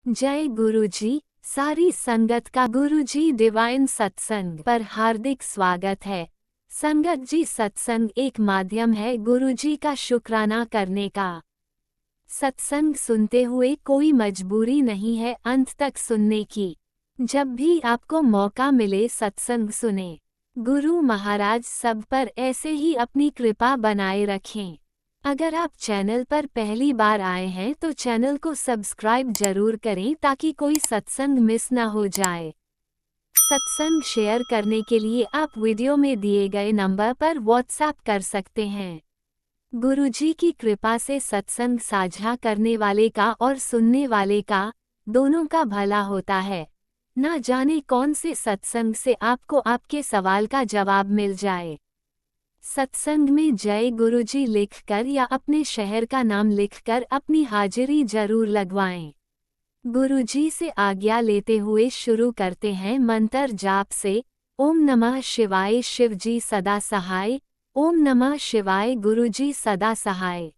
जय गुरुजी। सारी संगत का गुरुजी डिवाइन सत्संग पर हार्दिक स्वागत है। संगत जी, सत्संग एक माध्यम है गुरुजी का शुक्राना करने का। सत्संग सुनते हुए कोई मजबूरी नहीं है अंत तक सुनने की। जब भी आपको मौका मिले सत्संग सुने। गुरु महाराज सब पर ऐसे ही अपनी कृपा बनाए रखें। अगर आप चैनल पर पहली बार आए हैं तो चैनल को सब्सक्राइब जरूर करें ताकि कोई सत्संग मिस ना हो जाए। सत्संग शेयर करने के लिए आप वीडियो में दिए गए नंबर पर व्हाट्सएप कर सकते हैं। गुरुजी की कृपा से सत्संग साझा करने वाले का और सुनने वाले का, दोनों का भला होता है। ना जाने कौन से सत्संग से आपको आपके सवाल का जवाब मिल जाए। सत्संग में जय गुरुजी लिखकर या अपने शहर का नाम लिखकर अपनी हाजिरी जरूर लगवाएं। गुरुजी से आज्ञा लेते हुए शुरू करते हैं मंत्र जाप से। ओम नमः शिवाय शिवजी सदा सहाय। ओम नमः शिवाय गुरुजी सदा सहाय।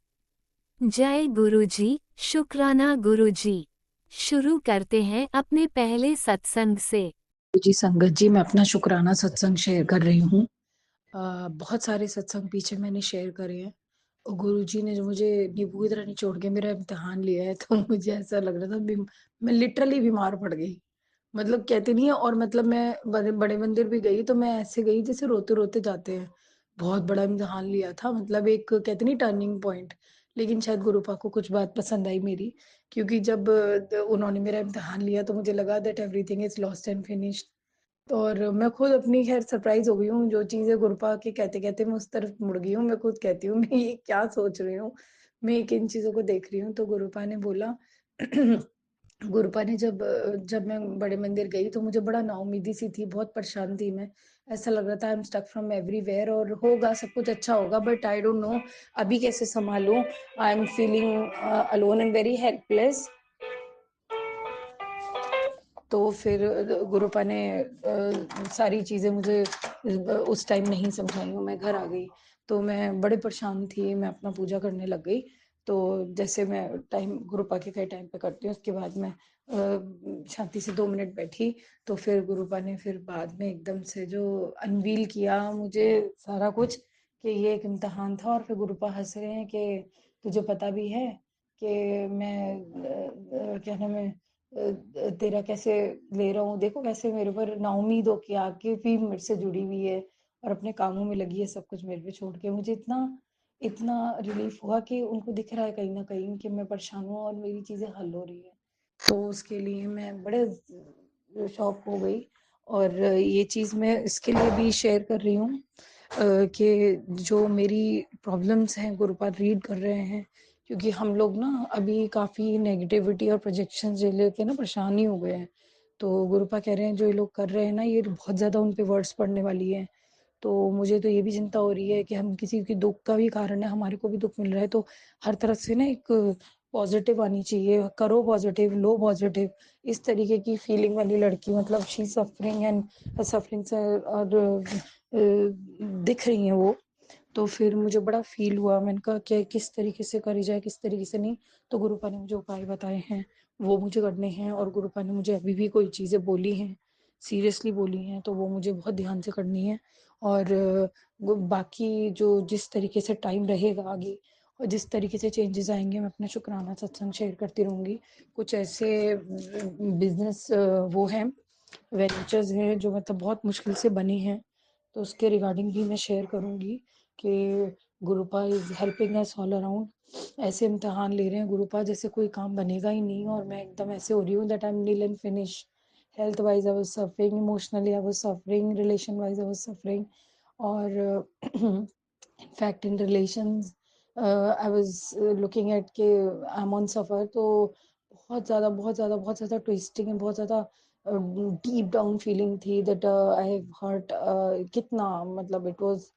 जय गुरुजी, शुक्राना गुरुजी। शुरू करते हैं अपने पहले सत्संग से। जी संगत जी, मैं अपना शुक्राना सत्संग शेयर कर रही हूँ। बहुत सारे सत्संग पीछे मैंने शेयर करे हैं और गुरुजी ने जो मुझे नींबू की तरह निचोड़ के मेरा इम्तिहान लिया है तो मुझे ऐसा लग रहा था मैं लिटरली बीमार पड़ गई। मतलब कहते नहीं है। और मतलब मैं बड़े बड़े मंदिर भी गई तो मैं ऐसे गई जैसे रोते रोते जाते हैं। बहुत बड़ा इम्तिहान लिया था, मतलब एक कहते नहीं टर्निंग पॉइंट। लेकिन शायद गुरुपा को कुछ बात पसंद आई मेरी, क्योंकि जब उन्होंने मेरा इम्तिहान लिया तो मुझे लगा that everything is lost and finished. और मैं खुद अपनी खैर सरप्राइज हो गई हूँ, जो चीजें गुरुपा के कहते कहते मैं उस तरफ मुड़ गई हूँ। मैं खुद कहती हूँ मैं ये क्या सोच रही हूँ, मैं किन चीजों को देख रही हूँ। तो गुरुपा ने बोला गुरुपा ने जब मैं बड़े मंदिर गई तो मुझे बड़ा नाउमीदी सी थी, बहुत परेशान थी मैं। ऐसा लग रहा था I am stuck from everywhere और होगा सब कुछ अच्छा होगा बट आई डोंट नो अभी कैसे संभालूं। I am feeling alone and very helpless. तो फिर गुरुपा ने सारी चीज़ें मुझे उस टाइम नहीं समझाई और मैं घर आ गई। तो मैं बड़े परेशान थी, मैं अपना पूजा करने लग गई। तो जैसे मैं टाइम गुरुपा के कई टाइम पे करती हूँ, उसके बाद मैं शांति से 2 मिनट बैठी। तो फिर गुरुपा ने फिर बाद में एकदम से जो अनवील किया मुझे सारा कुछ, कि ये एक इम्तिहान था। और फिर गुरुपा हंस रहे हैं कि तुझे पता भी है कि मैं क्या नाम है तेरा कैसे ले रहा हूँ। देखो कैसे मेरे पर नाउम्मीद होके आके भी मेरे से जुड़ी हुई है और अपने कामों में लगी है, सब कुछ मेरे पे छोड़ के। मुझे इतना इतना रिलीफ हुआ कि उनको दिख रहा है कहीं ना कहीं कि मैं परेशान हूँ और मेरी चीजें हल हो रही है। तो उसके लिए मैं बड़े शौक हो गई। और ये चीज मैं इसके लिए भी शेयर कर रही हूँ कि जो मेरी प्रॉब्लम्स हैं गुरुपा रीड कर रहे हैं। क्योंकि हम लोग ना अभी काफ़ी नेगेटिविटी और प्रोजेक्शन जे लेके ना परेशान ही हो गए हैं। तो गुरुपा कह रहे हैं जो ये लोग कर रहे हैं ना, ये बहुत ज़्यादा उन पे वर्ड्स पड़ने वाली है। तो मुझे तो ये भी चिंता हो रही है कि हम किसी के दुख का भी कारण है, हमारे को भी दुख मिल रहा है। तो हर तरफ से ना एक पॉजिटिव आनी चाहिए, करो पॉजिटिव लो पॉजिटिव, इस तरीके की फीलिंग वाली लड़की, मतलब शी सफरिंग एंड सफरिंग से और दिख रही हैं वो। तो फिर मुझे बड़ा फील हुआ, मैंने कहा कि किस तरीके से करी जाए किस तरीके से नहीं। तो गुरुपा ने मुझे उपाय बताए हैं, वो मुझे करने हैं। और गुरुपा ने मुझे अभी भी कोई चीज़ें बोली हैं, सीरियसली बोली हैं, तो वो मुझे बहुत ध्यान से करनी है। और बाकी जो जिस तरीके से टाइम रहेगा आगे और जिस तरीके से चेंजेस आएंगे, मैं अपना शुक्राना सत्संग शेयर करती रहूँगी। कुछ ऐसे बिजनेस वो हैं, वेंचर्स हैं जो मतलब बहुत मुश्किल से बने हैं, तो उसके रिगार्डिंग भी मैं शेयर करूँगी कि Gurupa is helping us all around. ऐसे इम्तिहान ले रहे हैं गुरुपा जैसे कोई काम बनेगा ही नहीं। और मैं एकदम ऐसे हो रही हूँ that I am nil and finish. Health wise I was suffering, emotionally I was suffering, relation wise I was suffering. और in fact in relations I was looking at के आई एम ऑन सफ़र। तो बहुत ज़्यादा बहुत ज़्यादा बहुत ज़्यादा ट्विस्टिंग है, बहुत ज़्यादा डीप डाउन फीलिंग थी दैट आई हैव हर्ट कितना, मतलब इट वाज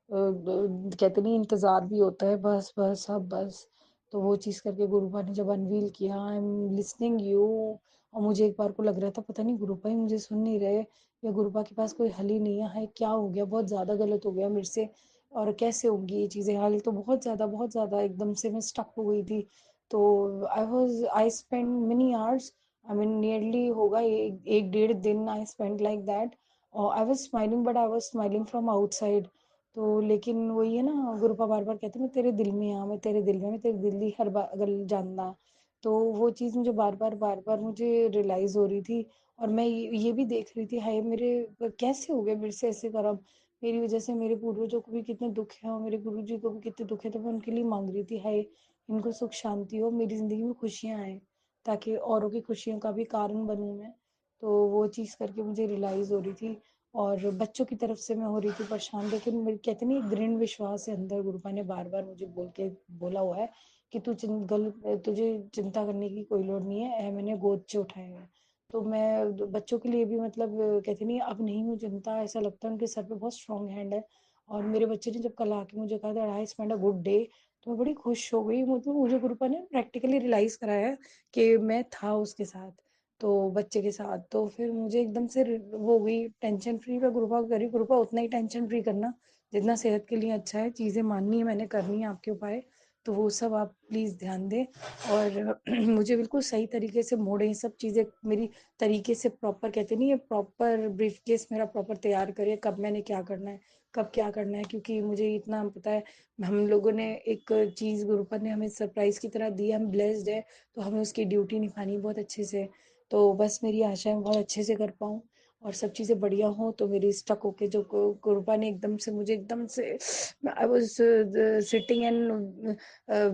कहते नहीं इंतज़ार भी होता है, बस बस अब बस। तो वो चीज़ करके गुरुपा ने जब अनवील किया, आई एम लिसनिंग यू। और मुझे एक बार को लग रहा था पता नहीं गुरुपा ही मुझे सुन नहीं रहे या गुरुपा के पास कोई हल ही नहीं है, क्या हो गया, बहुत ज़्यादा गलत हो गया मेरे से और कैसे होंगी ये चीज़ें हल। तो बहुत ज़्यादा एकदम से मैं स्टक हो गई थी। तो I spend many hours I mean nearly होगा एक डेढ़ दिन आई स्पेंड लाइक दैट। और I was smiling, but I was smiling from outside. तो लेकिन वही है ना, गुरुपा बार बार कहते हैं मैं तेरे दिल में, हाँ मैं तेरे दिल में, मैं तेरे दिल दी हर गल जानना। तो वो चीज़ मुझे बार बार मुझे रियलाइज हो रही थी। और मैं ये भी देख रही थी, हाय मेरे कैसे हो गए मेरे से ऐसे कर्म। मेरी वजह से मेरे पूर्वजों को भी कितने दुख है और मेरे गुरु जी को भी कितने दुख है। तो मैं उनके लिए मांग रही थी, हाय इनको सुख शांति हो, मेरी जिंदगी में खुशियां आए, ताकि औरों की खुशियों का भी कारण बनूं मैं। तो वो चीज़ करके मुझे रियलाइज हो रही थी। और बच्चों की तरफ से मैं हो रही थी परेशान, लेकिन मेरे कहते नहीं, एक दृढ़ विश्वास है अंदर। गुरुपा ने बार बार मुझे बोला हुआ है कि तुझे चिंता करने की कोई लोड़ नहीं है, मैंने गोद से उठाया है। तो मैं बच्चों के लिए भी मतलब कहते नहीं, अब नहीं हूँ चिंता, ऐसा लगता है उनके सर पे बहुत स्ट्रांग हैंड है। और मेरे बच्चे ने जब कल आके मुझे कहा था I spend a good day, तो मैं बड़ी खुश हो गई। मतलब मुझे गुरुपा ने प्रैक्टिकली रियलाइज कराया कि मैं था उसके साथ, तो बच्चे के साथ। तो फिर मुझे एकदम से वो हो गई, टेंशन फ्री। मैं गुरुपा को कह रही, गुरुपा उतना ही टेंशन फ्री करना जितना सेहत के लिए अच्छा है। चीज़ें माननी है मैंने, करनी है आपके उपाय, तो वो सब आप प्लीज़ ध्यान दें। और मुझे बिल्कुल सही तरीके से मोड़ें, सब चीज़ें मेरी तरीके से प्रॉपर, कहते नहीं है, प्रॉपर ब्रीफ केस मेरा प्रॉपर तैयार करिए, कब मैंने क्या करना है, कब क्या करना है। क्योंकि मुझे इतना पता है, हम लोगों ने एक चीज़ गुरुपा ने हमें सरप्राइज़ की तरह दी, हम ब्लेस्ड है, तो हमें उसकी ड्यूटी निभानी बहुत अच्छे से। तो बस मेरी आशा है मैं बहुत अच्छे से कर पाऊँ और सब चीज़ें बढ़िया हो। तो मेरी स्टक होके जो गुरुपा ने एकदम से मुझे एकदम से, I was sitting and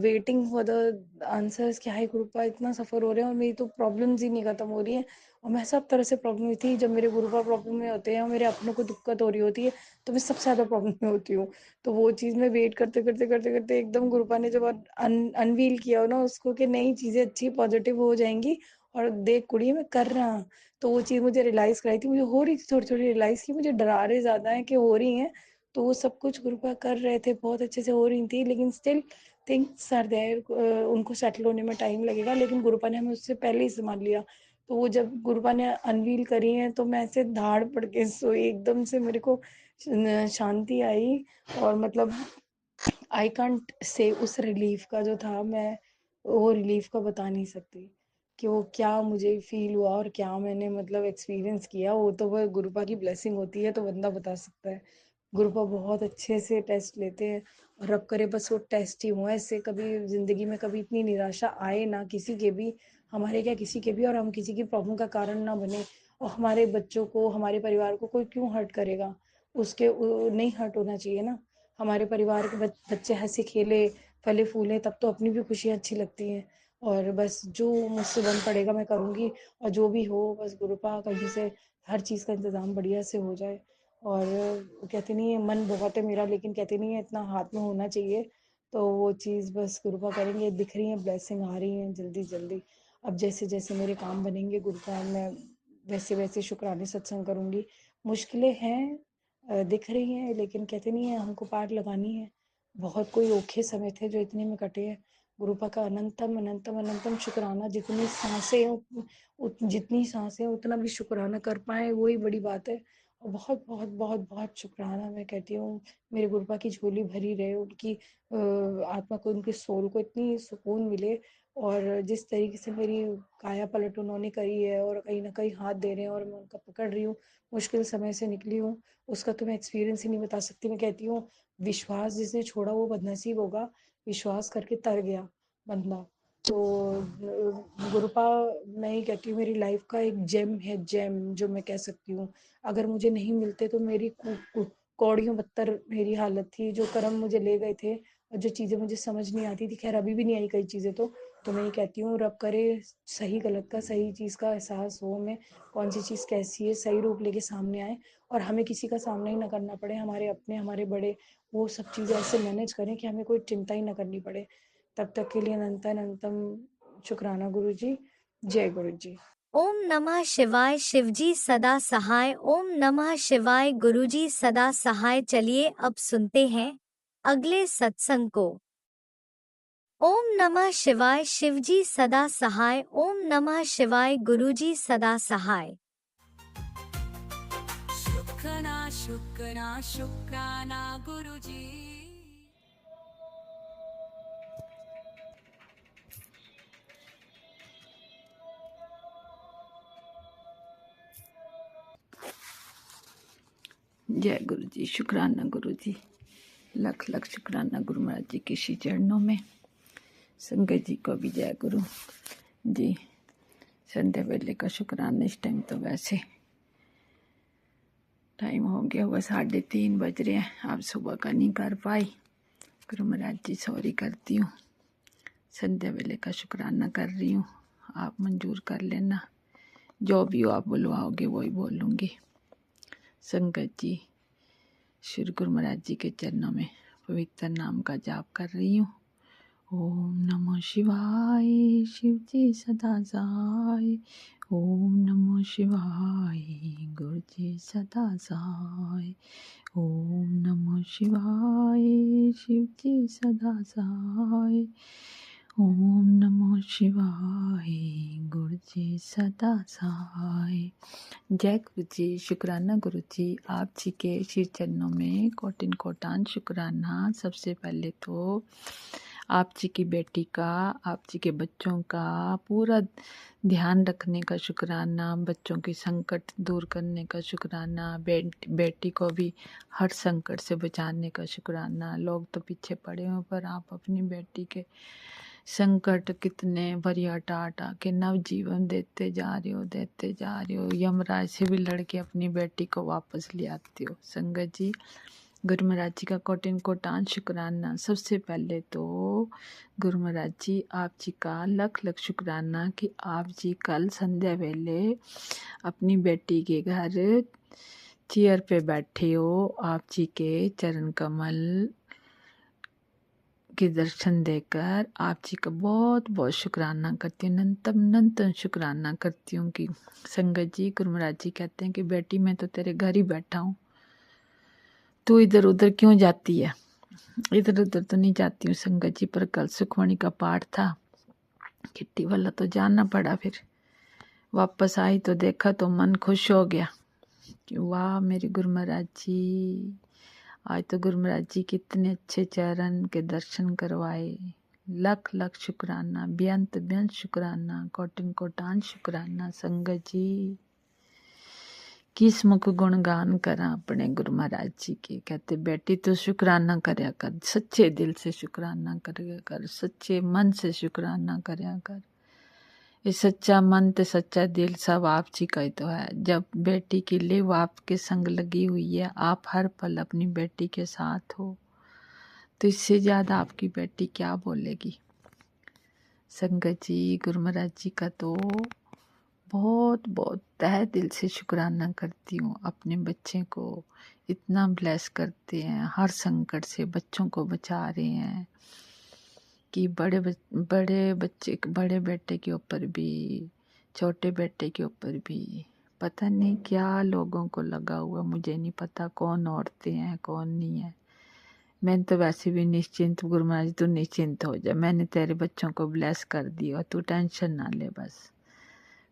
waiting for the answers, क्या है गुरुपा इतना सफ़र हो रहे हैं और मेरी तो प्रॉब्लम्स ही नहीं ख़त्म हो रही हैं। और मैं सब तरह से प्रॉब्लम हुई थी, जब मेरे गुरुपा प्रॉब्लम में होते हैं और मेरे अपनों को दिक्कत हो रही होती है, तो मैं सबसे ज़्यादा प्रॉब्लम में होती हूँ। तो वो चीज़ मैं वेट करते करते करते करते एकदम गुरुपा ने जब अनवील किया हो ना उसको, कि नई चीज़ें अच्छी पॉजिटिव हो जाएंगी और देख कुड़ी मैं कर रहा। तो वो चीज़ मुझे रियलाइज़ कराई थी, मुझे हो रही थी थोड़ी थोड़ी रियलाइज़ की मुझे डरा रहे ज़्यादा है कि हो रही हैं। तो वो सब कुछ गुरुपा कर रहे थे, बहुत अच्छे से हो रही थी, लेकिन स्टिल थिंग्स आर देयर, उनको सेटल होने में टाइम लगेगा। लेकिन गुरुपा ने हमें उससे पहले ही संभाल लिया। तो वो जब गुरुपा ने अनवील करी है, तो मैं ऐसे धाड़ पड़ के सोई, एकदम से मेरे को शांति आई। और मतलब आई कांट से उस रिलीफ का जो था, मैं वो रिलीफ का बता नहीं सकती कि वो क्या मुझे फील हुआ और क्या मैंने मतलब एक्सपीरियंस किया। वो तो वह गुरुपा की ब्लेसिंग होती है, तो बंदा बता सकता है। गुरुपा बहुत अच्छे से टेस्ट लेते हैं, और रब करे बस वो टेस्ट ही हुआ, इससे कभी जिंदगी में कभी इतनी निराशा आए ना किसी के भी, हमारे क्या किसी के भी, और हम किसी की प्रॉब्लम का कारण ना बने। और हमारे बच्चों को, हमारे परिवार को कोई क्यों हर्ट करेगा, उसके नहीं हर्ट होना चाहिए ना। हमारे परिवार के बच्चे हंसे खेले फले फूले, तब तो अपनी भी खुशियाँ अच्छी लगती हैं। और बस जो मुझसे बन पड़ेगा मैं करूँगी, और जो भी हो बस गुरुपा कहीं से हर चीज़ का इंतज़ाम बढ़िया से हो जाए। और कहते नहीं है, मन बहुत है मेरा, लेकिन कहते नहीं है इतना हाथ में होना चाहिए। तो वो चीज़ बस गुरुपा करेंगे, दिख रही है ब्लेसिंग आ रही है जल्दी जल्दी। अब जैसे जैसे मेरे काम बनेंगे गुरुपा, मैं वैसे वैसे शुक्राने सत्संग करूँगी। मुश्किलें हैं, दिख रही हैं, लेकिन कहते नहीं है हमको पार लगानी है। बहुत कोई औखे समय थे जो इतने में कटे हैं। गुरुपा का अनंतम अनंतम अनंतम शुक्राना। जितनी सांसें जितनी सांसें उतना भी शुक्राना कर पाए, वही बड़ी बात है। और बहुत बहुत बहुत बहुत शुक्राना मैं कहती हूँ। मेरे गुरुपा की झोली भरी रहे, उनकी आत्मा को, उनके सोल को इतनी सुकून मिले। और जिस तरीके से मेरी काया पलट उन्होंने करी है, और कहीं ना कहीं हाथ दे रहे हैं और मैं उनका पकड़ रही हूँ, मुश्किल समय से निकली हूँ, उसका तो मैं एक्सपीरियंस ही नहीं बता सकती। मैं कहती हूँ विश्वास जिसने छोड़ा वो बदनसीब होगा, विश्वास करके तर गया बंदा। तो गुरुपा, मैं ही कहती हूँ, मेरी लाइफ का एक जेम है, जेम जो मैं कह सकती हूँ। अगर मुझे नहीं मिलते तो मेरी कौड़ियों बदतर मेरी हालत थी। जो कर्म मुझे ले गए थे और जो चीज़ें मुझे समझ नहीं आती थी, खैर अभी भी नहीं आई कई चीज़ें। तो मैं ये कहती हूँ रब करे सही गलत का, सही चीज़ का एहसास हो हमें, कौन सी चीज़ कैसी है, सही रूप लेके सामने आए, और हमें किसी का सामना ही ना करना पड़े। हमारे अपने, हमारे बड़े, वो सब चीज़ें ऐसे मैनेज करें कि हमें कोई चिंता ही ना करनी पड़े। तब तक के लिए अनंत अनंतम शुक्राना गुरु जी। जय गुरु जी। ओम नमः शिवाय। शिवजी सदा सहाय। ओम नमः शिवाय। गुरुजी सदा सहाय। चलिए अब सुनते हैं अगले सत्संग को। ओम नमः शिवाय। शिवजी सदा सहाय। ओम नमः शिवाय। गुरुजी सदा सहाय। शुक्राना शुक्राना शुक्राना गुरुजी। जय गुरु जी। शुक्राना गुरु जी, लख लख शुक्राना गुरु महाराज जी के श्री चरणों में। संगत जी को भी जय गुरु जी। संध्या वेले का शुक्राना। इस टाइम तो वैसे टाइम हो गया हुआ 3:30 बज रहे हैं। आप सुबह का नहीं कर पाई, गुरु महाराज जी सॉरी करती हूँ। संध्या वेले का शुक्राना कर रही हूँ, आप मंजूर कर लेना। जो भी हो आप बुलवाओगे वही बोलूँगी। संगत जी, श्री गुरु महाराज जी के चरणों में पवित्र नाम का जाप कर रही हूँ। ओम नमो शिवाय, शिव जी सदा जाय। ओम नमो शिवाय, गुरु जी सदा जाय। ओम नमो शिवाय, शिव जी सदा जाय। ओम नमो शिवाय, गुरु जी सदा जाय। जय गुरु जी। शुक्राना गुरु जी। आप जी के श्री चरणों में कोटिन कोटान शुक्राना। सबसे पहले तो आप जी की बेटी का, आप जी के बच्चों का पूरा ध्यान रखने का शुक्राना, बच्चों की संकट दूर करने का शुक्राना, बेटी को भी हर संकट से बचाने का शुक्राना। लोग तो पीछे पड़े हुए, पर आप अपनी बेटी के संकट कितने भरी हटा के नव जीवन देते जा रहे हो। यमराज से भी लड़के अपनी बेटी को वापस ले आते हो। संगत जी, गुरु महाराज जी का कोटिन कोटान शुक्राना। सबसे पहले तो गुरु महाराज जी आप जी का लख लख शुक्राना कि आप जी कल संध्या वेले अपनी बेटी के घर चेयर पे बैठे हो। आप जी के चरण कमल के दर्शन देकर आप जी का बहुत बहुत शुक्राना करती हूँ। नंतम शुक्राना करती हूँ कि संगत जी, गुरु महाराज जी कहते हैं कि बेटी मैं तो तेरे घर ही बैठा हूँ, तू इधर उधर क्यों जाती है? इधर उधर तो नहीं जाती हूँ संगत जी, पर कल सुखमणि का पाठ था, किट्टी वाला तो जाना पड़ा। फिर वापस आई तो देखा तो मन खुश हो गया कि वाह मेरे गुरु महाराज जी, आज तो गुरु महाराज जी कितने अच्छे चरण के दर्शन करवाए। लख लख शुक्राना, बेअंत बेअंत शुक्राना, कोटिन कोटान शुक्राना। संगत जी, किस मुख गुणगान करा अपने गुरु महाराज जी के। कहते बेटी तो शुक्राना करया कर, सच्चे दिल से शुक्राना करया कर, सच्चे मन से शुक्राना करया कर। ये सच्चा मन ते सच्चा दिल सब आप जी का ही तो है। जब बेटी की लिव आपके संग लगी हुई है, आप हर पल अपनी बेटी के साथ हो, तो इससे ज्यादा आपकी बेटी क्या बोलेगी। संगत जी, गुरु महाराज जी का तो बहुत बहुत तहे दिल से शुक्राना करती हूँ। अपने बच्चे को इतना ब्लेस करते हैं, हर संकट से बच्चों को बचा रहे हैं कि बड़े बेटे के ऊपर भी, छोटे बेटे के ऊपर भी पता नहीं क्या लोगों को लगा हुआ, मुझे नहीं पता कौन औरतें हैं कौन नहीं है। मैं तो वैसे भी निश्चिंत, गुरु महाराज तू निश्चिंत हो जा, मैंने तेरे बच्चों को ब्लेस कर दिया, तू टेंशन ना ले बस।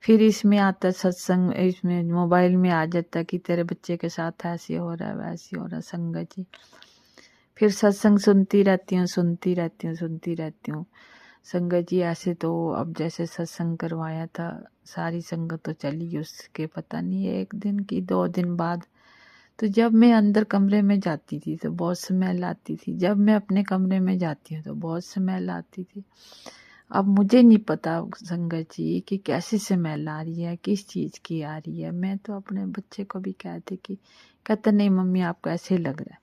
फिर इसमें आता सत्संग, इसमें मोबाइल में आ जाता कि तेरे बच्चे के साथ ऐसे हो रहा है वैसे हो रहा। संगत जी, फिर सत्संग सुनती रहती हूँ। संगत जी, ऐसे तो अब जैसे सत्संग करवाया था, सारी संगत तो चली, उसके पता नहीं 1 दिन की 2 दिन बाद तो जब मैं अंदर कमरे में जाती थी तो बहुत स्मेल आती थी, जब मैं अपने कमरे में जाती हूँ तो बहुत स्मेल आती थी। अब मुझे नहीं पता संगत जी कि कैसी स्मेल आ रही है, किस चीज़ की आ रही है। मैं तो अपने बच्चे को भी कहता नहीं मम्मी आपको ऐसे लग रहा है,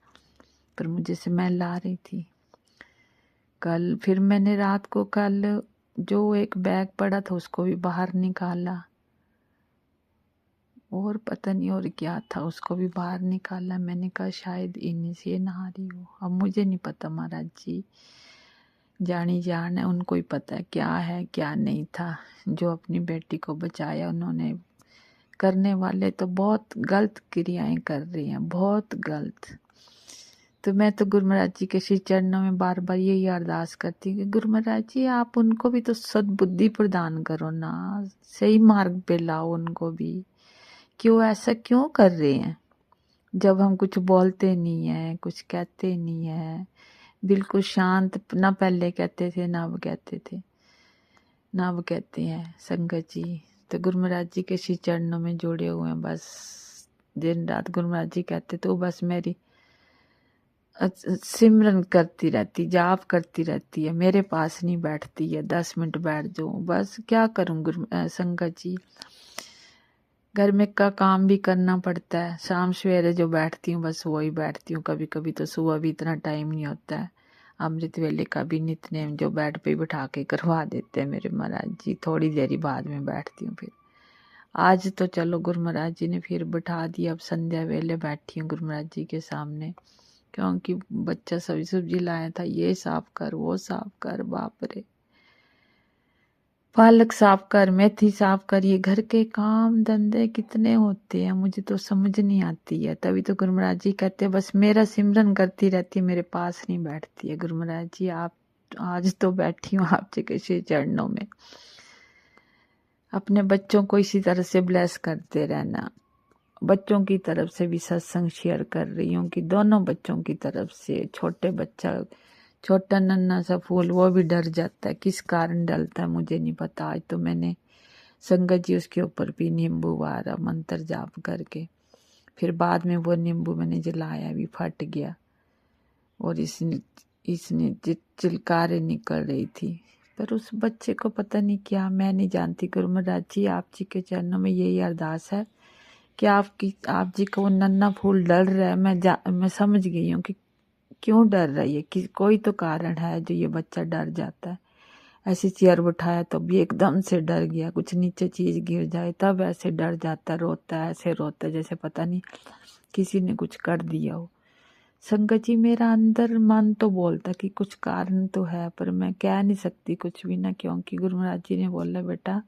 पर मुझे स्मेल आ रही थी। कल फिर मैंने रात को कल जो एक बैग पड़ा था उसको भी बाहर निकाला, और पता नहीं और क्या था उसको भी बाहर निकाला। मैंने कहा शायद इन्हीं से नहा रही हो। अब मुझे नहीं पता, महाराज जी जानी जान है, उनको ही पता है क्या है क्या नहीं था। जो अपनी बेटी को बचाया उन्होंने, करने वाले तो बहुत गलत क्रियाएं कर रही हैं, बहुत गलत। तो मैं तो गुरु महाराज जी के श्री चरणों में बार बार यही अरदास करती हूँ कि गुरु महाराज जी आप उनको भी तो सद्बुद्धि प्रदान करो ना, सही मार्ग पे लाओ उनको भी। क्यों ऐसा क्यों कर रहे हैं? जब हम कुछ बोलते नहीं है, कुछ कहते नहीं है, बिल्कुल शांत, ना पहले कहते थे ना अब कहते हैं। संगत जी, तो गुरु महाराज जी के श्री चरणों में जुड़े हुए हैं, बस दिन रात गुरु महाराज जी कहते तो बस मेरी सिमरन करती रहती, जाप करती रहती है, मेरे पास नहीं बैठती है। 10 मिनट बैठ जाऊं, बस क्या करूं संगत जी। घर में का काम भी करना पड़ता है। शाम सवेरे जो बैठती हूँ बस वही बैठती हूँ। कभी कभी तो सुबह भी इतना टाइम नहीं होता है। अमृत वेले का भी नित्य जो बेड पे बिठा के करवा देते हैं मेरे महाराज जी, थोड़ी देरी बाद में बैठती हूँ। फिर आज तो चलो गुरु महाराज जी ने फिर बिठा दिया। अब संध्या वेले बैठी हूँ गुरु महाराज जी के सामने, क्योंकि बच्चा सब्जी सब्जी लाया था, ये साफ कर वो साफ कर, बाप रे, पालक साफ कर, मेथी साफ कर, ये घर के काम धंधे कितने होते हैं, मुझे तो समझ नहीं आती है। तभी तो गुरु महाराज जी कहते हैं बस मेरा सिमरन करती रहती है, मेरे पास नहीं बैठती है। गुरु महाराज जी आप आज तो बैठी हूँ आपके किसी चरणों में। अपने बच्चों को इसी तरह से ब्लेस करते रहना। बच्चों की तरफ से भी सत्संग शेयर कर रही हूँ कि दोनों बच्चों की तरफ से, छोटे बच्चा छोटा नन्ना सा फूल वो भी डर जाता है, किस कारण डरता है मुझे नहीं पता। आज तो मैंने संगत जी उसके ऊपर भी नींबू वारा मंत्र जाप करके, फिर बाद में वो नींबू मैंने जलाया भी फट गया और इसने चिलकारे निकल रही थी। पर उस बच्चे को पता नहीं क्या, मैं नहीं जानती। गुरु महाराज जी आप जी के चरणों में यही अरदास है कि आप जी को वो नन्ना फूल डर रहा है। मैं समझ गई हूँ कि क्यों डर रही है, कि कोई तो कारण है जो ये बच्चा डर जाता है। ऐसी चेयर उठाया तो भी एकदम से डर गया, कुछ नीचे चीज गिर जाए तब ऐसे डर जाता, रोता है, ऐसे रोता है जैसे पता नहीं किसी ने कुछ कर दिया हो। संगत जी मेरा अंदर मन तो बोलता कि कुछ कारण तो है, पर मैं कह नहीं सकती कुछ भी ना, क्योंकि गुरु महाराज जी ने बोला बेटा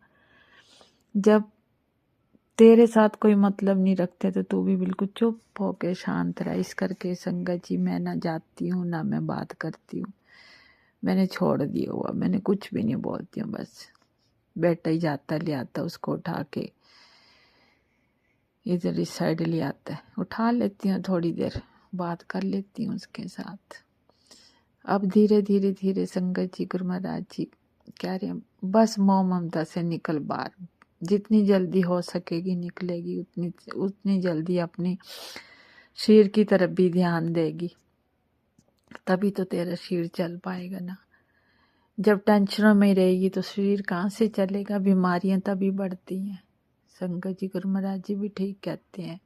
जब तेरे साथ कोई मतलब नहीं रखते तो तू भी बिल्कुल चुप होके शांत रहा। इस करके संगत जी मैं ना जाती हूँ ना मैं बात करती हूँ, मैंने छोड़ दिया हुआ, मैंने कुछ भी नहीं बोलती हूँ। बस बेटा ही जाता ले आता, उसको उठा के इधर इस साइड ले आता है, उठा लेती हूँ, थोड़ी देर बात कर लेती हूँ उसके साथ। अब धीरे धीरे धीरे संगत जी गुरु महाराज जी कह रहे हैं बस मोह ममता से निकल बाहर, जितनी जल्दी हो सकेगी निकलेगी, उतनी जल्दी अपनी शरीर की तरफ भी ध्यान देगी, तभी तो तेरा शरीर चल पाएगा ना। जब टेंशनों में रहेगी तो शरीर कहाँ से चलेगा, बीमारियां तभी बढ़ती हैं। संगत जी गुरु महाराज जी भी ठीक कहते हैं।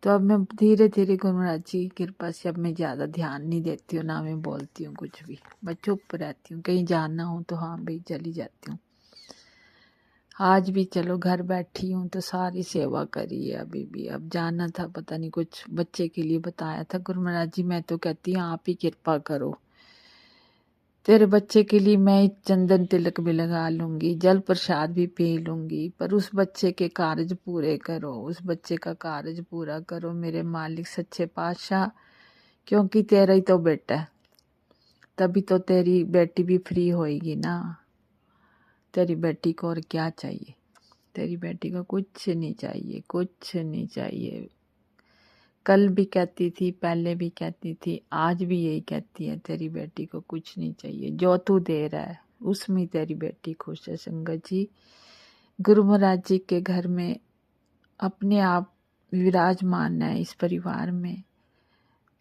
तो अब मैं धीरे धीरे गुरु महाराज जी की कृपा से अब मैं ज़्यादा ध्यान नहीं देती हूँ, ना मैं बोलती हूँ कुछ भी, मैं चुप रहती हूँ। कहीं जाना हो तो हाँ भाई चली जाती हूँ। आज भी चलो घर बैठी हूँ तो सारी सेवा करी है अभी भी। अब जाना था, पता नहीं कुछ बच्चे के लिए बताया था गुरु महाराज जी, मैं तो कहती हूँ आप ही कृपा करो, तेरे बच्चे के लिए मैं चंदन तिलक भी लगा लूंगी, जल प्रसाद भी पी लूंगी, पर उस बच्चे के कार्य पूरे करो, उस बच्चे का कार्य पूरा करो मेरे मालिक सच्चे पातशाह, क्योंकि तेरा ही तो बेटा है, तभी तो तेरी बेटी भी फ्री होएगी ना। तेरी बेटी को और क्या चाहिए, तेरी बेटी को कुछ नहीं चाहिए, कुछ नहीं चाहिए। कल भी कहती थी, पहले भी कहती थी, आज भी यही कहती है, तेरी बेटी को कुछ नहीं चाहिए, जो तू दे रहा है उसमें तेरी बेटी खुश है। संगत जी गुरु महाराज जी के घर में अपने आप विराजमान है, इस परिवार में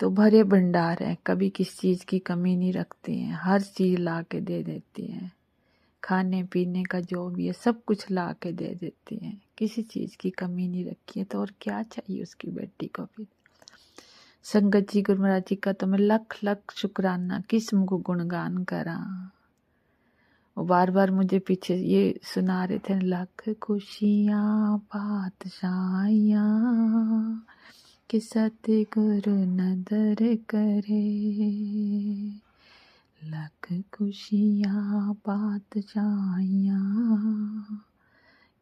तो भरे भंडार है, कभी किस चीज़ की कमी नहीं रखते हैं, हर चीज़ ला के दे देते हैं, खाने पीने का जो भी है सब कुछ ला के दे देते हैं, किसी चीज़ की कमी नहीं रखी है। तो और क्या चाहिए उसकी बेटी को फिर। संगत जी गुरु महाराज जी का तो मैं लख लख शुक्राना, किस्म को गुणगान करा। वो बार बार मुझे पीछे ये सुना रहे थे, लख खुशियाँ पातशाहियाँ कि सतगुरु नदर करे, लख खुशियाँ पातशाहियाँ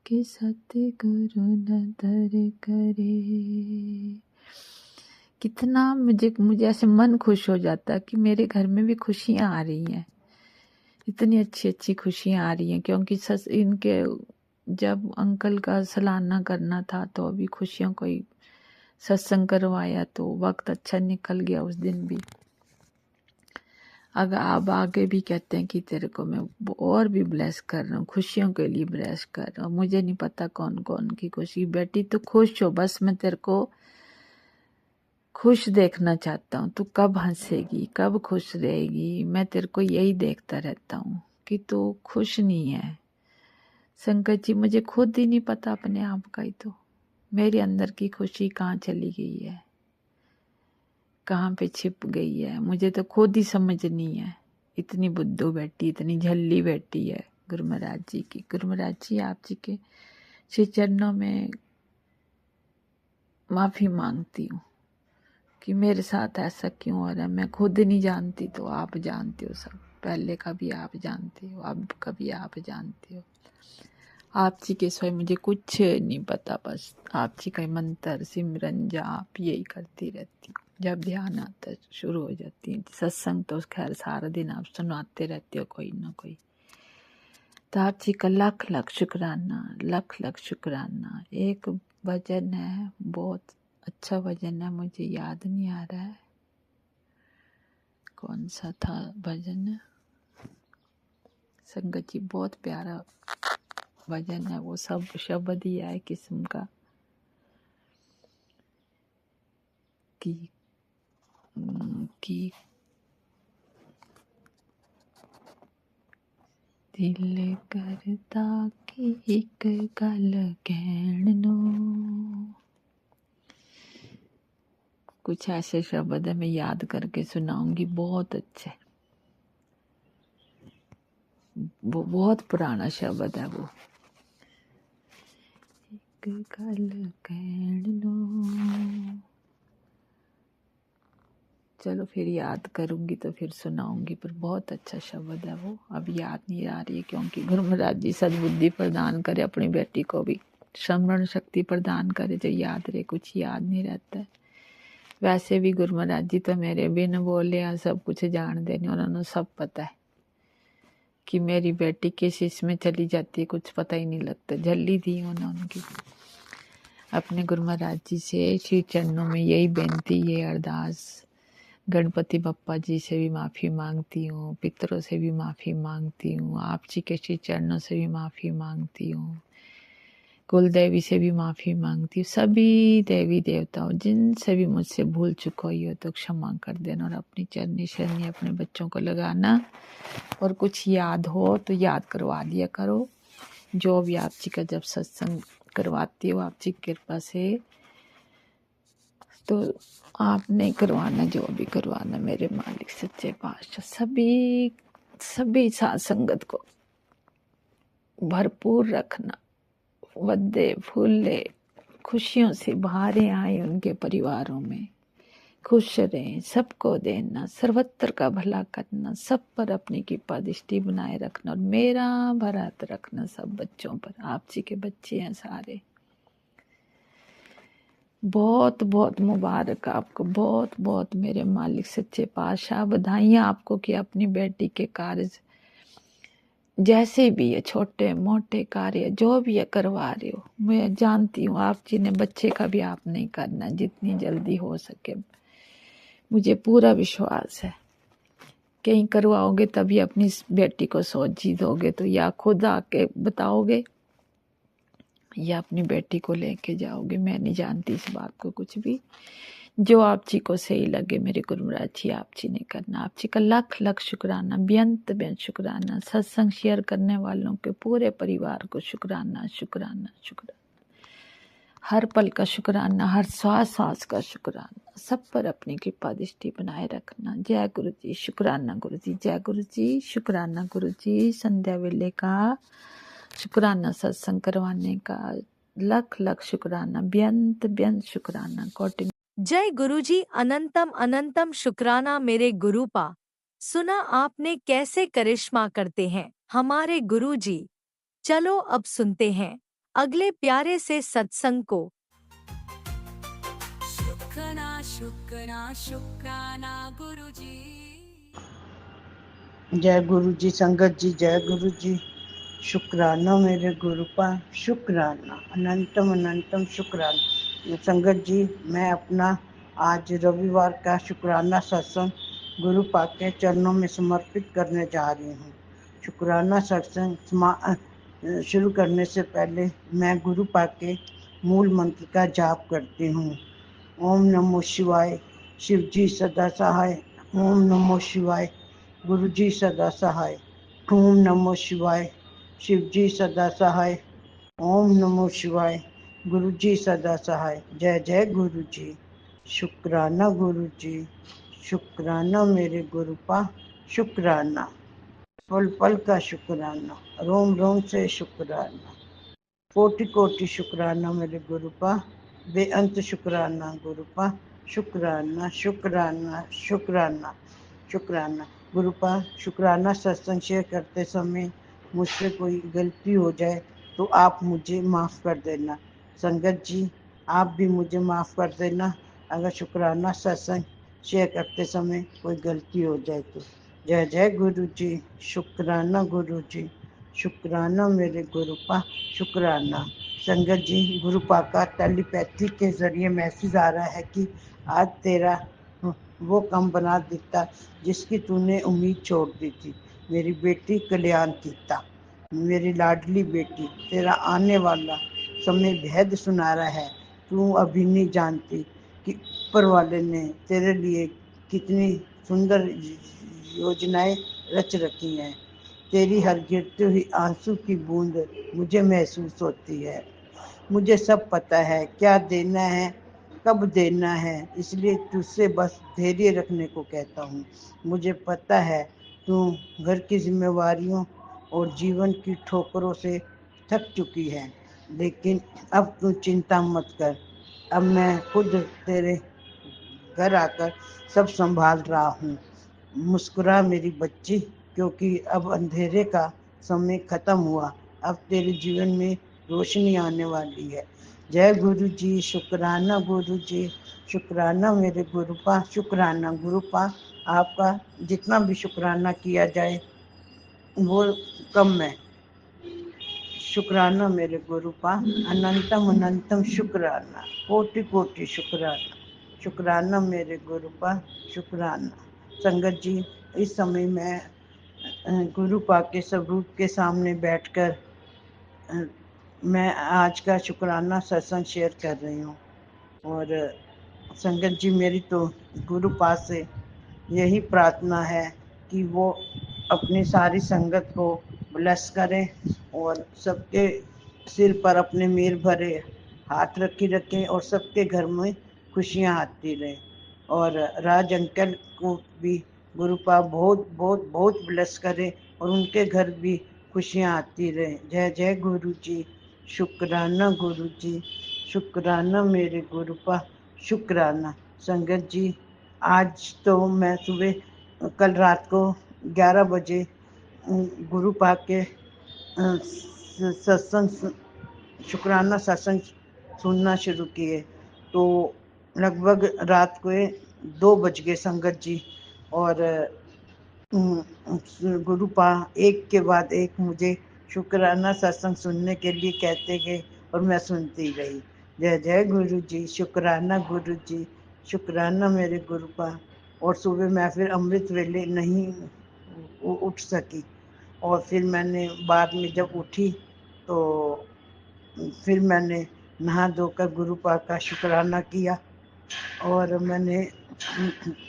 कि सतगुरु नदर करे। कितना मुझे ऐसे मन खुश हो जाता है कि मेरे घर में भी खुशियाँ आ रही हैं, इतनी अच्छी अच्छी खुशियाँ आ रही हैं। क्योंकि इनके जब अंकल का सालाना करना था तो अभी खुशियों को ही सत्संग करवाया, तो वक्त अच्छा निकल गया उस दिन भी। अगर आप आगे भी कहते हैं कि तेरे को मैं और भी ब्लेस कर रहा हूँ, खुशियों के लिए ब्लेस कर रहा हूँ, मुझे नहीं पता कौन कौन की खुशी। बेटी तू खुश हो, बस मैं तेरे को खुश देखना चाहता हूँ। तू कब हंसेगी, कब खुश रहेगी, मैं तेरे को यही देखता रहता हूँ कि तू खुश नहीं है। संकट जी, मुझे खुद ही नहीं पता अपने आप का ही, तो मेरे अंदर की खुशी कहाँ चली गई है, कहाँ पे छिप गई है, मुझे तो खुद ही समझ नहीं है। इतनी बुद्धू बेटी, इतनी झल्ली बेटी है गुरु महाराज जी की। गुरु महाराज जी, आप जी के श्री चरणों में माफ़ी मांगती हूँ कि मेरे साथ ऐसा क्यों हो रहा है। मैं खुद नहीं जानती, तो आप जानते हो सब। पहले का भी आप जानते हो, अब का भी आप जानते हो। आप जी के सिवाय मुझे कुछ नहीं पता, बस आप जी का मंत्र सिमरन जाप यही करती रहती हूँ। जब ध्यान आता शुरू हो जाती है। सत्संग तो खैर सारा दिन आप सुनाते रहते हो कोई ना कोई। तो आप जी का लख लख शुक्राना, लख लख शुक्राना। एक भजन है, बहुत अच्छा भजन है, मुझे याद नहीं आ रहा है कौन सा था भजन। संगत जी, बहुत प्यारा भजन है वो, सब शब्द ही है किस्म का कि दिल करता कि एक गल कहण नो। कुछ ऐसे शब्द है, मैं याद करके सुनाऊंगी, बहुत अच्छे। वो बहुत पुराना शब्द है वो। एक गल कहण नो, चलो फिर याद करूंगी तो फिर सुनाऊंगी, पर बहुत अच्छा शब्द है वो। अब याद नहीं आ रही है, क्योंकि गुरु महाराज जी सद्बुद्धि प्रदान करे, अपनी बेटी को भी स्मरण शक्ति प्रदान करे, जो याद रहे। कुछ याद नहीं रहता है। वैसे भी गुरु महाराज जी तो मेरे बिन बोले सब कुछ जान देने, उन्होंने सब पता है कि मेरी बेटी किस इसमें चली जाती है, कुछ पता ही नहीं लगता। झल्ली दी उन्होंने की। अपने गुरु महाराज जी से श्री चरणों में यही बेनती, ये अरदास, गणपति बप्पा जी से भी माफ़ी मांगती हूँ, पितरों से भी माफ़ी मांगती हूँ, आप जी के श्री चरणों से भी माफ़ी मांगती हूँ, कुल देवी से भी माफ़ी मांगती हूँ। सभी देवी देवताओं जिनसे भी मुझसे भूल चुका हो तो क्षमा कर देना, और अपनी चरनी शरणी अपने बच्चों को लगाना। और कुछ याद हो तो याद करवा दिया करो। जो भी आप जी का जब सत्संग करवाती हो आप जी की कृपा से, तो आपने करवाना, जो भी करवाना मेरे मालिक सच्चे पातशाह। सभी साथ संगत को भरपूर रखना, वद्दे फूले खुशियों से बहारें आए उनके परिवारों में, खुश रहें, सबको देना, सर्वत्र का भला करना, सब पर अपनी कृपा दृष्टि बनाए रखना, और मेरा भरत रखना सब बच्चों पर। आप जी के बच्चे हैं सारे। बहुत बहुत मुबारक आपको, बहुत बहुत मेरे मालिक सच्चे पातशाह। बधाइयाँ आपको कि अपनी बेटी के कार्य जैसे भी है, छोटे मोटे कार्य जो भी है करवा रहे हो। मैं जानती हूँ आप जी ने बच्चे का भी आप नहीं करना, जितनी जल्दी हो सके। मुझे पूरा विश्वास है कहीं करवाओगे तभी अपनी बेटी को सोची दोगे, तो या खुद आके बताओगे या अपनी बेटी को लेके जाओगे। मैं नहीं जानती इस बात को कुछ भी। जो आप जी को सही लगे मेरे गुरु महाराज जी, आप जी ने करना। आप जी का लख लख शुक्राना, बेअंत बेअंत शुक्राना। सत्संग शेयर करने वालों के पूरे परिवार को शुक्राना शुक्राना शुक्राना। हर पल का शुक्राना, हर श्वास श्वास का शुक्राना। सब पर अपनी कृपा दृष्टि बनाए रखना। जय गुरु जी, शुक्राना गुरु जी, जय गुरु जी, शुक्राना गुरु जी। संध्या वेले का शुक्राना, सत्संग करवाने का लख लख शुक्राना, बेअंत बेअंत शुक्राना। कोटि जय गुरुजी, अनंतम अनंतम शुक्राना मेरे गुरुपा। सुना आपने कैसे करिश्मा करते हैं हमारे गुरुजी। चलो अब सुनते हैं अगले प्यारे से सत्संग को। शुक्राना शुक्राना शुक्राना गुरुजी। जय गुरु जी। संगत जी जय गुरु जी। शुक्राना मेरे गुरुपा, शुक्राना, अनंतम अनंतम शुक्राना। संगत जी, मैं अपना आज रविवार का शुक्राना सत्संग गुरु पाक के चरणों में समर्पित करने जा रही हूँ। शुक्राना सत्संग शुरू करने से पहले मैं गुरु पाक के मूल मंत्र का जाप करती हूँ। ओम नमो शिवाय, शिव जी सदा सहाय। ओम नमो शिवाय, गुरु जी सदा सहाय। ओम नमो शिवाय, शिव जी सदा सहाय। ओम नमो शिवाय, गुरु जी सदा सहाय। जय जय गुरु जी। शुक्राना गुरु जी, शुक्राना मेरे गुरुपा, शुक्राना पल पल का शुक्राना, रोम रोम से शुक्राना, कोटि कोटि शुक्राना मेरे गुरुपा, बेअंत शुक्राना गुरुपा, शुक्राना शुक्राना शुक्राना शुक्राना गुरुपा। शुक्राना सत्संग शेयर करते समय मुझसे कोई गलती हो जाए तो आप मुझे माफ़ कर देना। संगत जी, आप भी मुझे माफ़ कर देना अगर शुक्राना सत्संग शेयर करते समय कोई गलती हो जाए तो। जय जय गुरु जी। शुक्राना गुरु जी, शुक्राना मेरे गुरुपा, शुक्राना। संगत जी, गुरुपा का टेलीपैथी के जरिए मैसेज आ रहा है कि आज तेरा वो काम बना देता जिसकी तूने उम्मीद छोड़ दी थी। मेरी बेटी कल्याण कीता, मेरी लाडली बेटी, तेरा आने वाला समय भेद सुना रहा है। तू अभी नहीं जानती कि ऊपर वाले ने तेरे लिए कितनी सुंदर योजनाएं रच रखी हैं। तेरी हर गिरती हुई आंसू की बूंद मुझे महसूस होती है। मुझे सब पता है क्या देना है, कब देना है, इसलिए तुझसे बस धैर्य रखने को कहता हूँ। मुझे पता है तू घर की जिम्मेवारियों और जीवन की ठोकरों से थक चुकी है, लेकिन अब तू चिंता मत कर। अब मैं खुद तेरे घर आकर सब संभाल रहा हूँ। मुस्कुरा मेरी बच्ची, क्योंकि अब अंधेरे का समय खत्म हुआ। अब तेरे जीवन में रोशनी आने वाली है। जय गुरु जी। शुक्राना गुरु जी, शुक्राना मेरे गुरुपा, शुक्राना गुरुपा। आपका जितना भी शुक्राना किया जाए वो कम है। शुक्राना मेरे गुरुपा, अनंतम अनंतम शुक्राना, कोटि कोटि शुक्राना। शुक्राना मेरे गुरुपा, शुक्राना। संगत जी, इस समय मैं गुरुपा के स्वरूप के सामने बैठकर मैं आज का शुक्राना सत्संग शेयर कर रही हूँ। और संगत जी, मेरी तो गुरुपा से यही प्रार्थना है कि वो अपनी सारी संगत को ब्लेस करें और सबके सिर पर अपने मेल भरे हाथ रखें और सबके घर में खुशियाँ आती रहें। और राज अंकल को भी गुरुपा बहुत बहुत बहुत ब्लेस करे और उनके घर भी खुशियाँ आती रहें। जय जय गुरु जी। शुक्राना गुरु जी, शुक्राना मेरे गुरुपा, शुक्राना। संगत जी, आज तो मैं सुबह कल रात को 11 बजे गुरुपा के सत्संग शुक्राना सत्संग सुनना शुरू किए तो लगभग रात को 2 बज गए संगत जी। और गुरुपा एक के बाद एक मुझे शुक्राना सत्संग सुनने के लिए कहते गए और मैं सुनती रही। जय जय गुरु जी। शुक्राना गुरु जी, शुक्राना मेरे गुरुपा। और सुबह मैं फिर अमृत वेले नहीं उठ सकी और फिर मैंने बाद में जब उठी तो फिर मैंने नहा धोकर गुरुपा का शुक्राना किया और मैंने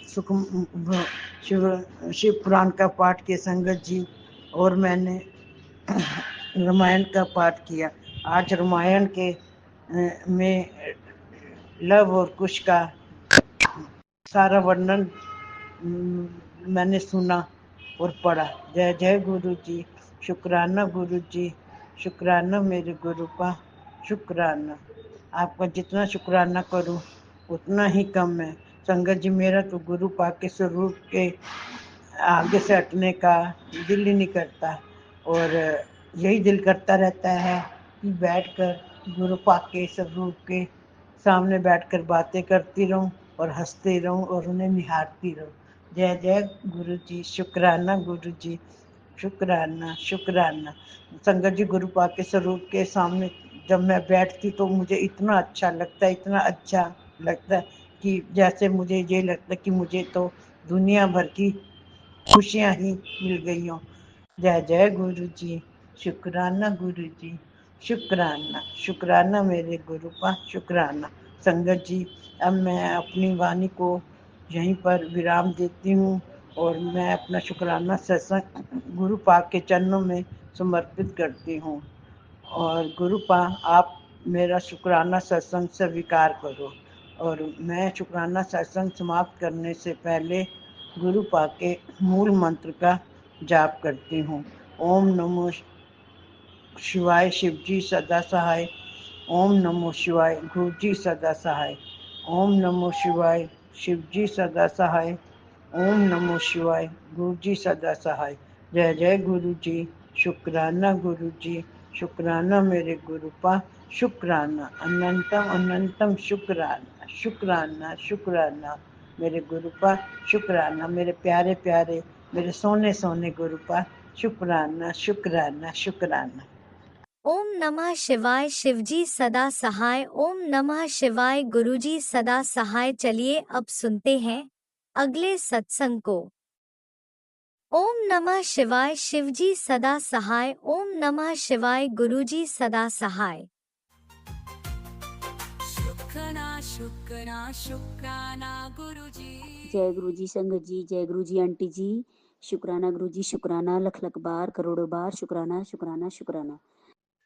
सुख शिव पुराण का पाठ किया संगत जी। और मैंने रामायण का पाठ किया। आज रामायण के में लव और कुश का सारा वर्णन मैंने सुना और पढ़ा। जय जय गुरु जी। शुक्राना गुरु जी, शुक्राना मेरे गुरुपा, शुक्राना। आपका जितना शुक्राना करूं उतना ही कम है। संगत जी, मेरा तो गुरुपा के स्वरूप के आगे से हटने का दिल ही नहीं करता और यही दिल करता रहता है कि बैठकर गुरुपा के स्वरूप के सामने बैठकर बातें करती रहूं और हंसती रहूं और उन्हें निहारती रहूं। जय जय गुरु जी। शुक्राना गुरु जी, शुक्राना शुक्राना। संगत जी, गुरुपा के स्वरूप के सामने जब मैं बैठती तो मुझे इतना अच्छा लगता है, इतना अच्छा लगता है कि जैसे मुझे ये लगता है कि मुझे तो दुनिया भर की खुशियाँ ही मिल गई हों। जय जय गुरु जी, शुक्राना गुरु जी, शुक्राना शुक्राना मेरे गुरु का शुक्राना। संगत जी, अब मैं अपनी वाणी को यहीं पर विराम देती हूँ और मैं अपना शुक्राना सत्संग गुरु पाक के चरणों में समर्पित करती हूँ। और गुरुपा आप मेरा शुक्राना सत्संग स्वीकार करो। और मैं शुक्राना सत्संग समाप्त करने से पहले गुरुपा के मूल मंत्र का जाप करती हूँ। ओम नमो शिवाय शिवजी सदा सहाय। ओम नमो शिवाय गुरु जी सदा सहाय। ओम नमो शिवाय शिवजी सदा सहाय। ओम नमो शिवाय गुरु जी सदा सहाय। जय जय गुरु जी, शुक्राना गुरु जी, शुक्राना मेरे गुरुपा, शुक्राना अनंतम अनंतम शुक्राना शुक्राना शुक्राना मेरे गुरुपा, शुक्राना मेरे प्यारे प्यारे मेरे सोने सोने गुरुपा, शुक्राना शुक्राना शुक्राना। ओम नमः शिवाय शिवजी सदा सहाय। ओम नमः शिवाय गुरुजी सदा सहाय। चलिए अब सुनते हैं अगले सत्संग को। ओम नमः शिवाय शिवजी सदा सहाय। ओम नमः शिवाय गुरुजी सदा सहाय। शुक्राना गुरुजी। जय गुरु जी संगत जी, जय गुरु जी आंटी जी। शुक्राना गुरु जी, शुक्राना लख लख बार करोड़ों बार शुक्राना शुक्राना शुक्राना।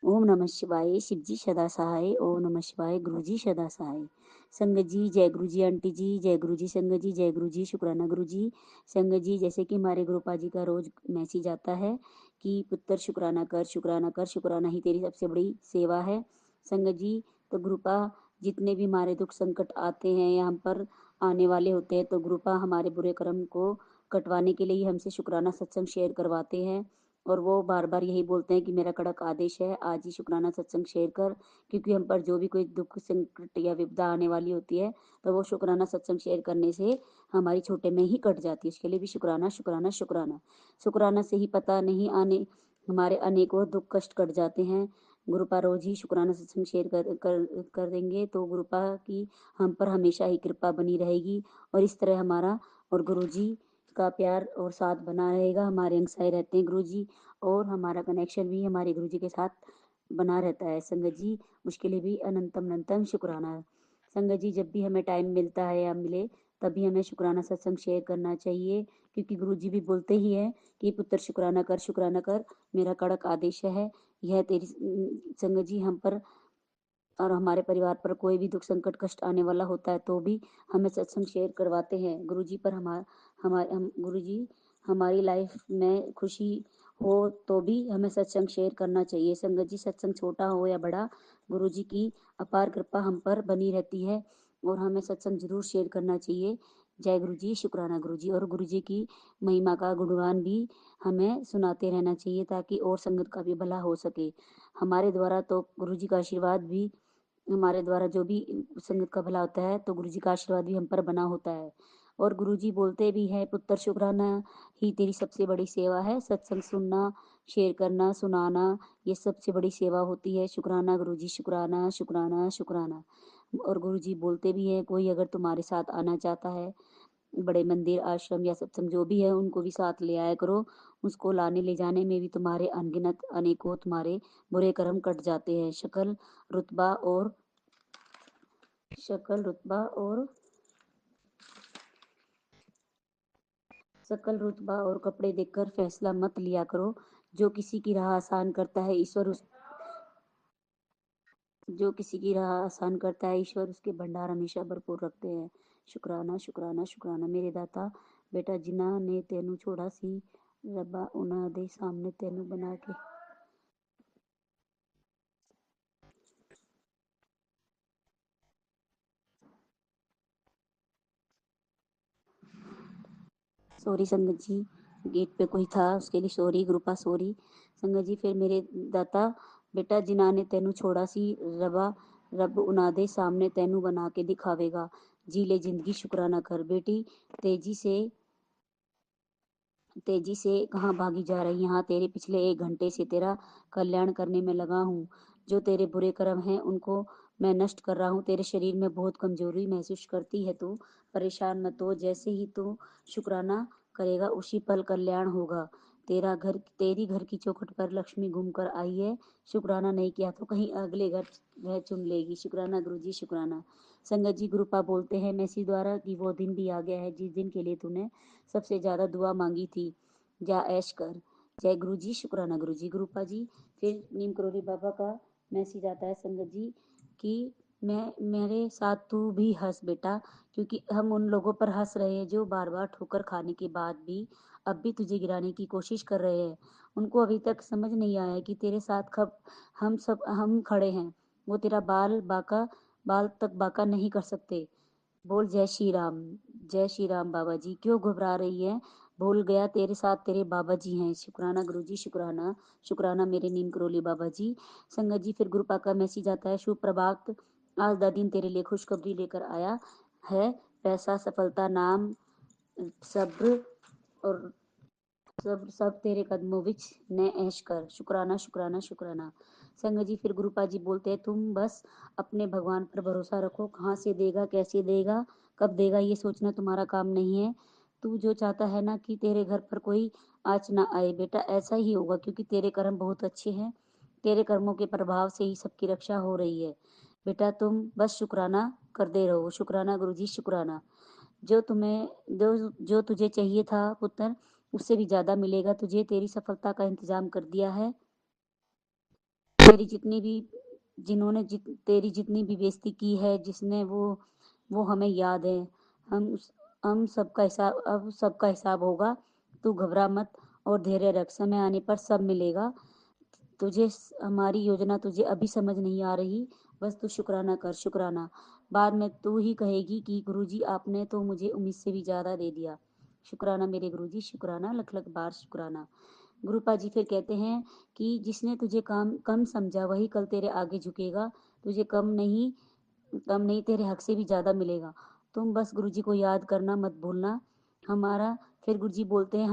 ओम नमः शिवाय शिव जी सदा सहाय। ओम नमः शिवाय गुरु जी सदा सहाय। संगत जी जय गुरु जी आंटी जी, जय गुरु जी संगत जी, जय गुरु जी शुक्राना गुरु जी। संगत जी, जैसे कि हमारे गुरुपा जी का रोज मैसेज आता है कि पुत्र शुक्राना कर, शुक्राना कर, शुक्राना ही तेरी सबसे बड़ी सेवा है। संगत जी, तो गुरुपा जितने भी हमारे दुख संकट आते हैं या हम पर आने वाले होते हैं, तो गुरुपा हमारे बुरे कर्म को कटवाने के लिए हमसे शुक्राना सत्संग शेयर करवाते हैं। और वो बार बार यही बोलते हैं कि मेरा कड़क आदेश है, आज ही शुक्राना सत्संग शेयर कर, क्योंकि हम पर जो भी कोई दुख संकट या विपदा आने वाली होती है तो वो शुक्राना सत्संग शेयर करने से हमारी छोटे में ही कट जाती है। उसके लिए भी शुक्राना शुक्राना शुक्राना। शुक्राना से ही पता नहीं आने हमारे अनेकों दुख कष्ट कट जाते हैं। गुरुपा रोज ही शुक्राना सत्संग शेयर कर देंगे तो गुरुपा की हम पर हमेशा ही कृपा बनी रहेगी और इस तरह हमारा और गुरुजी का प्यार और साथ बना रहेगा। हमारे अंग सहाय रहते हैं गुरुजी और हमारा कनेक्शन भी हमारे गुरुजी के साथ बना रहता है। संगत जी, उसके लिए भी अनंतम अनंतम शुक्राना। संगत जी, जब भी हमें टाइम मिलता है या मिले तभी हमें शुक्राना सत्संग शेयर करना चाहिए, क्योंकि गुरुजी भी बोलते ही हैं कि पुत्र शुक्राना कर, मेरा कड़क आदेश है। यह तेरी संगत जी हम पर और हमारे परिवार पर कोई भी दुख संकट कष्ट आने वाला होता है तो भी हमें सत्संग शेयर करवाते हैं गुरुजी पर। हम गुरुजी हमारी लाइफ में खुशी हो तो भी हमें सत्संग शेयर करना चाहिए। संगत जी, सत्संग छोटा हो या बड़ा, गुरुजी की अपार कृपा हम पर बनी रहती है और हमें सत्संग जरूर शेयर करना चाहिए। जय गुरु जी, शुक्राना गुरु जी। और गुरु जी की महिमा का गुणगान भी हमें सुनाते रहना चाहिए ताकि और संगत का भी भला हो सके। हमारे द्वारा तो गुरु जी का आशीर्वाद भी हमारे द्वारा जो भी संगत का भला होता है तो गुरु जी का आशीर्वाद भी हम पर बना होता है। और गुरु जी बोलते भी हैं, पुत्र शुक्राना ही तेरी सबसे बड़ी सेवा है। सत्संग सुनना, शेयर करना, सुनाना, ये सबसे बड़ी सेवा होती है। शुक्राना गुरु जी, शुक्राना शुक्राना शुक्राना। और गुरु जी बोलते भी हैं, कोई अगर तुम्हारे साथ आना चाहता है, बड़े मंदिर आश्रम या सत्संग जो भी है उनको भी साथ ले आया करो। उसको लाने ले जाने में भी तुम्हारे अनगिनत अनेकों तुम्हारे बुरे कर्म कट जाते हैं। रुतबा और शकल रुतबा और सकल रुतबा और कपड़े देखकर फैसला मत लिया करो। जो किसी की राह आसान करता है ईश्वर उसके भंडार हमेशा भरपूर रखते हैं। शुक्राना शुक्राना शुक्राना। मेरे दाता बेटा जिन्ना ने तेनू छोड़ा सी, रब्बा उन्हां दे सामने तेनू बना के सॉरी संगत जी, गेट पे कोई था उसके लिए सॉरी ग्रुपा, सॉरी संगत जी। फिर मेरे दाता बेटा जिन्ना ने तेनू छोड़ा सी, रब उन्हां दे सामने तेनू बना के दिखावेगा। जी ले जिंदगी शुक्राना कर। बेटी तेजी से कहाँ भागी जा रही? यहाँ तेरे पिछले 1 घंटे से तेरा कल्याण करने में लगा हूँ। जो तेरे बुरे कर्म हैं उनको मैं नष्ट कर रहा हूँ। तेरे शरीर में बहुत कमजोरी महसूस करती है तू, परेशान मत हो। जैसे ही तू शुक्राना करेगा उसी पल कल्याण होगा। तेरी घर की चौखट पर लक्ष्मी घूमकर आई है। शुक्राना नहीं किया तो कहीं अगले घर वह चुन लेगी। शुक्राना गुरुजी, शुक्राना। संगत जी, गुरुपा बोलते हैं मैसी द्वारा कि वो दिन भी आ गया है जिस दिन के लिए तूने सबसे ज्यादा दुआ मांगी थी। जा ऐश कर। जय गुरुजी, शुक्राना गुरुजी। गुरुपा जी, फिर नीम करोली बाबा का मैसेज आता है संगत जी कि मेरे साथ तू भी हंस बेटा, क्योंकि हम उन लोगों पर हंस रहे हैं जो बार बार ठोकर खाने के बाद भी अब भी तुझे गिराने की कोशिश कर रहे हैं। उनको अभी तक समझ नहीं आया कि तेरे साथ कब हम खड़े हैं। वो तेरा बाल तक बाका नहीं कर सकते। बोल जय श्री राम। जय श्री राम बाबा जी। क्यों घबरा रही है? भूल गया तेरे साथ तेरे बाबा जी हैं। शुक्राना गुरुजी, शुक्राना। शुक्राना मेरे नीम करोली बाबा जी। संगत जी, फिर गुरुपा का मैसेज आता है। शुभ प्रभात। आज दा दिन तेरे लिए खुशखबरी लेकर आया है। पैसा, सफलता, नाम, सब्र और सब तेरे कदमों विच ने ऐश कर। शुक्राना, शुक्राना, शुक्राना। संगत जी, फिर गुरुपा जी बोलते हैं तुम बस अपने भगवान पर भरोसा रखो। कहाँ से देगा, कैसे देगा, कब देगा ये सोचना तुम्हारा काम नहीं है। तू जो चाहता है ना कि तेरे घर पर कोई आँच ना आए बेटा, ऐसा ही होगा, क्योंकि तेरे कर्म बहुत अच्छे हैं। तेरे कर्मों के प्रभाव से ही सबकी रक्षा हो रही है। बेटा तुम बस शुक्राना करते रहो। शुक्राना गुरुजी, शुक्राना। जो तुझे चाहिए था पुत्र, उससे भी ज्यादा मिलेगा तुझे। तेरी सफलता का इंतजाम कर दिया है। तेरी जितनी भी तेरी जितनी भी बेइज्जती की है जिसने, वो हमें याद है। हम सबका हिसाब होगा। तू घबरा मत और धैर्य रख। समय आने पर सब मिलेगा तुझे। हमारी योजना तुझे अभी समझ नहीं आ रही, बस तू शुक्राना कर। शुक्राना। बाद में तू ही कहेगी कि गुरुजी आपने तो मुझे उम्मीद से भी ज्यादा दे दिया। शुक्राना मेरे गुरुजी, शुक्राना। लख लख बार शुक्राना। गुरुपा जी फिर कहते हैं कि जिसने तुझे कम समझा वही कल तेरे आगे झुकेगा। तुझे कम नहीं तेरे हक से भी ज्यादा मिलेगा। तुम बस गुरुजी को याद करना मत भूलना। फिर गुरुजी बोलते हैं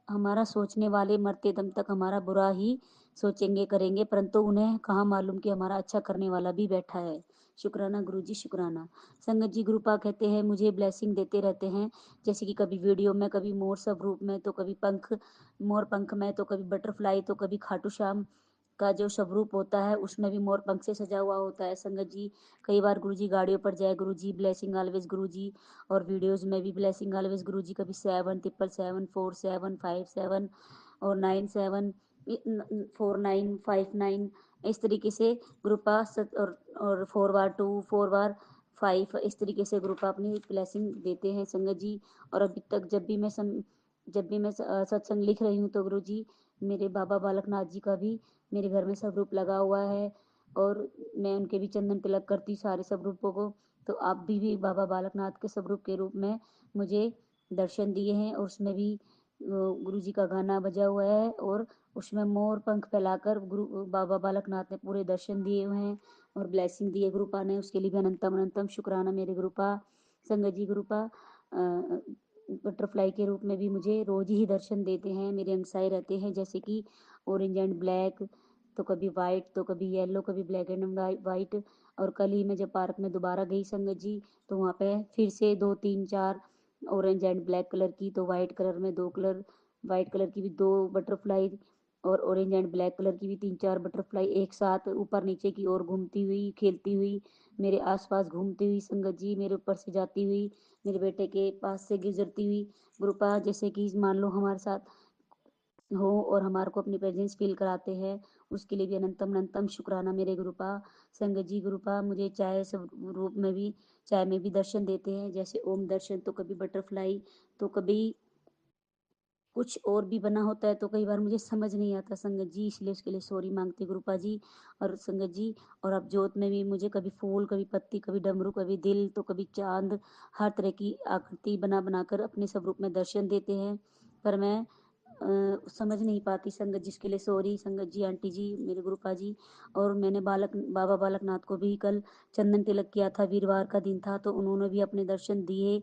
हमारा सोचने वाले मरते दम तक हमारा बुरा ही सोचेंगे करेंगे, परंतु उन्हें कहाँ मालूम कि हमारा अच्छा करने वाला भी बैठा है। शुक्राना गुरुजी, शुक्राना। संगत जी, गुरुपा कहते हैं मुझे ब्लेसिंग देते रहते हैं, जैसे कि कभी वीडियो में, कभी मोर स्वरूप में, तो कभी मोर पंख में, तो कभी बटरफ्लाई, तो कभी खाटू श्याम का जो स्वरूप होता है उसमें भी मोर पंख से सजा हुआ होता है। संगत जी, कई बार गुरुजी गाड़ियों पर जाए गुरुजी ब्लेसिंग ऑलवेज गुरुजी, और वीडियोस में भी ब्लेसिंग ऑलवेज गुरुजी, कभी 77747 और 974959 इस तरीके से ग्रुपा और 4 बार 2 4 बार 5 इस तरीके से ग्रुपा अपनी ब्लेसिंग देते हैं संगत जी। और अभी तक जब भी मैं सत्संग लिख रही हूँ तो गुरुजी मेरे बाबा बालकनाथ जी का भी मेरे घर में स्वरूप लगा हुआ है, और मैं उनके भी चंदन तिलक करती हूँ सारे स्वरूपों को। तो आप भी बाबा बालकनाथ के स्वरूप के रूप में मुझे दर्शन दिए हैं, और उसमें भी गुरु जी का गाना बजा हुआ है, और उसमें मोर पंख फैलाकर गुरु बाबा बालकनाथ ने पूरे दर्शन दिए हुए हैं और ब्लेसिंग दी है गुरुपा ने। उसके लिए भी अनंतम अनंतम शुक्राना मेरे गुरुपा। संगत जी, गुरुपा बटरफ्लाई के रूप में भी मुझे रोज ही दर्शन देते हैं, मेरे अंगसाए रहते हैं, जैसे कि ऑरेंज एंड ब्लैक, तो कभी वाइट, तो कभी येलो, कभी ब्लैक एंड वाइट। और कल ही मैं जब पार्क में दोबारा गई संगत जी, तो वहाँ पे फिर से 2 3 4 ऑरेंज एंड ब्लैक कलर की, तो वाइट कलर में 2 कलर, वाइट कलर की भी 2 बटरफ्लाई, और ऑरेंज एंड ब्लैक कलर की भी 3 4 बटरफ्लाई एक साथ ऊपर नीचे की ओर घूमती हुई, खेलती हुई, मेरे आसपास घूमती हुई संगत जी, मेरे ऊपर से जाती हुई, मेरे बेटे के पास से गुजरती हुई गुरुपा, जैसे कि मान लो हमारे साथ हो और हमारे को अपनी प्रेजेंस फील कराते हैं। उसके लिए भी अनंतम अनंतम शुक्राना मेरे गुरुपा। संगत जी, गुरुपा मुझे चाय में भी दर्शन देते हैं, जैसे ओम दर्शन, तो कभी बटरफ्लाई, तो कभी कुछ और भी बना होता है, तो कई बार मुझे समझ नहीं आता संगत जी, इसलिए उसके लिए सॉरी मांगते गुरुपा जी और संगत जी। और अब जोत में भी मुझे कभी फूल, कभी पत्ती, कभी डमरू, कभी दिल, तो कभी चांद, हर तरह की आकृति बना बनाकर अपने स्वरूप में दर्शन देते हैं, पर मैं समझ नहीं पाती संगत, जिसके लिए सॉरी संगत जी, आंटी जी, मेरे गुरुपा जी। और मैंने बाबा बालकनाथ को भी कल चंदन तिलक किया था, वीरवार का दिन था, तो उन्होंने भी अपने दर्शन दिए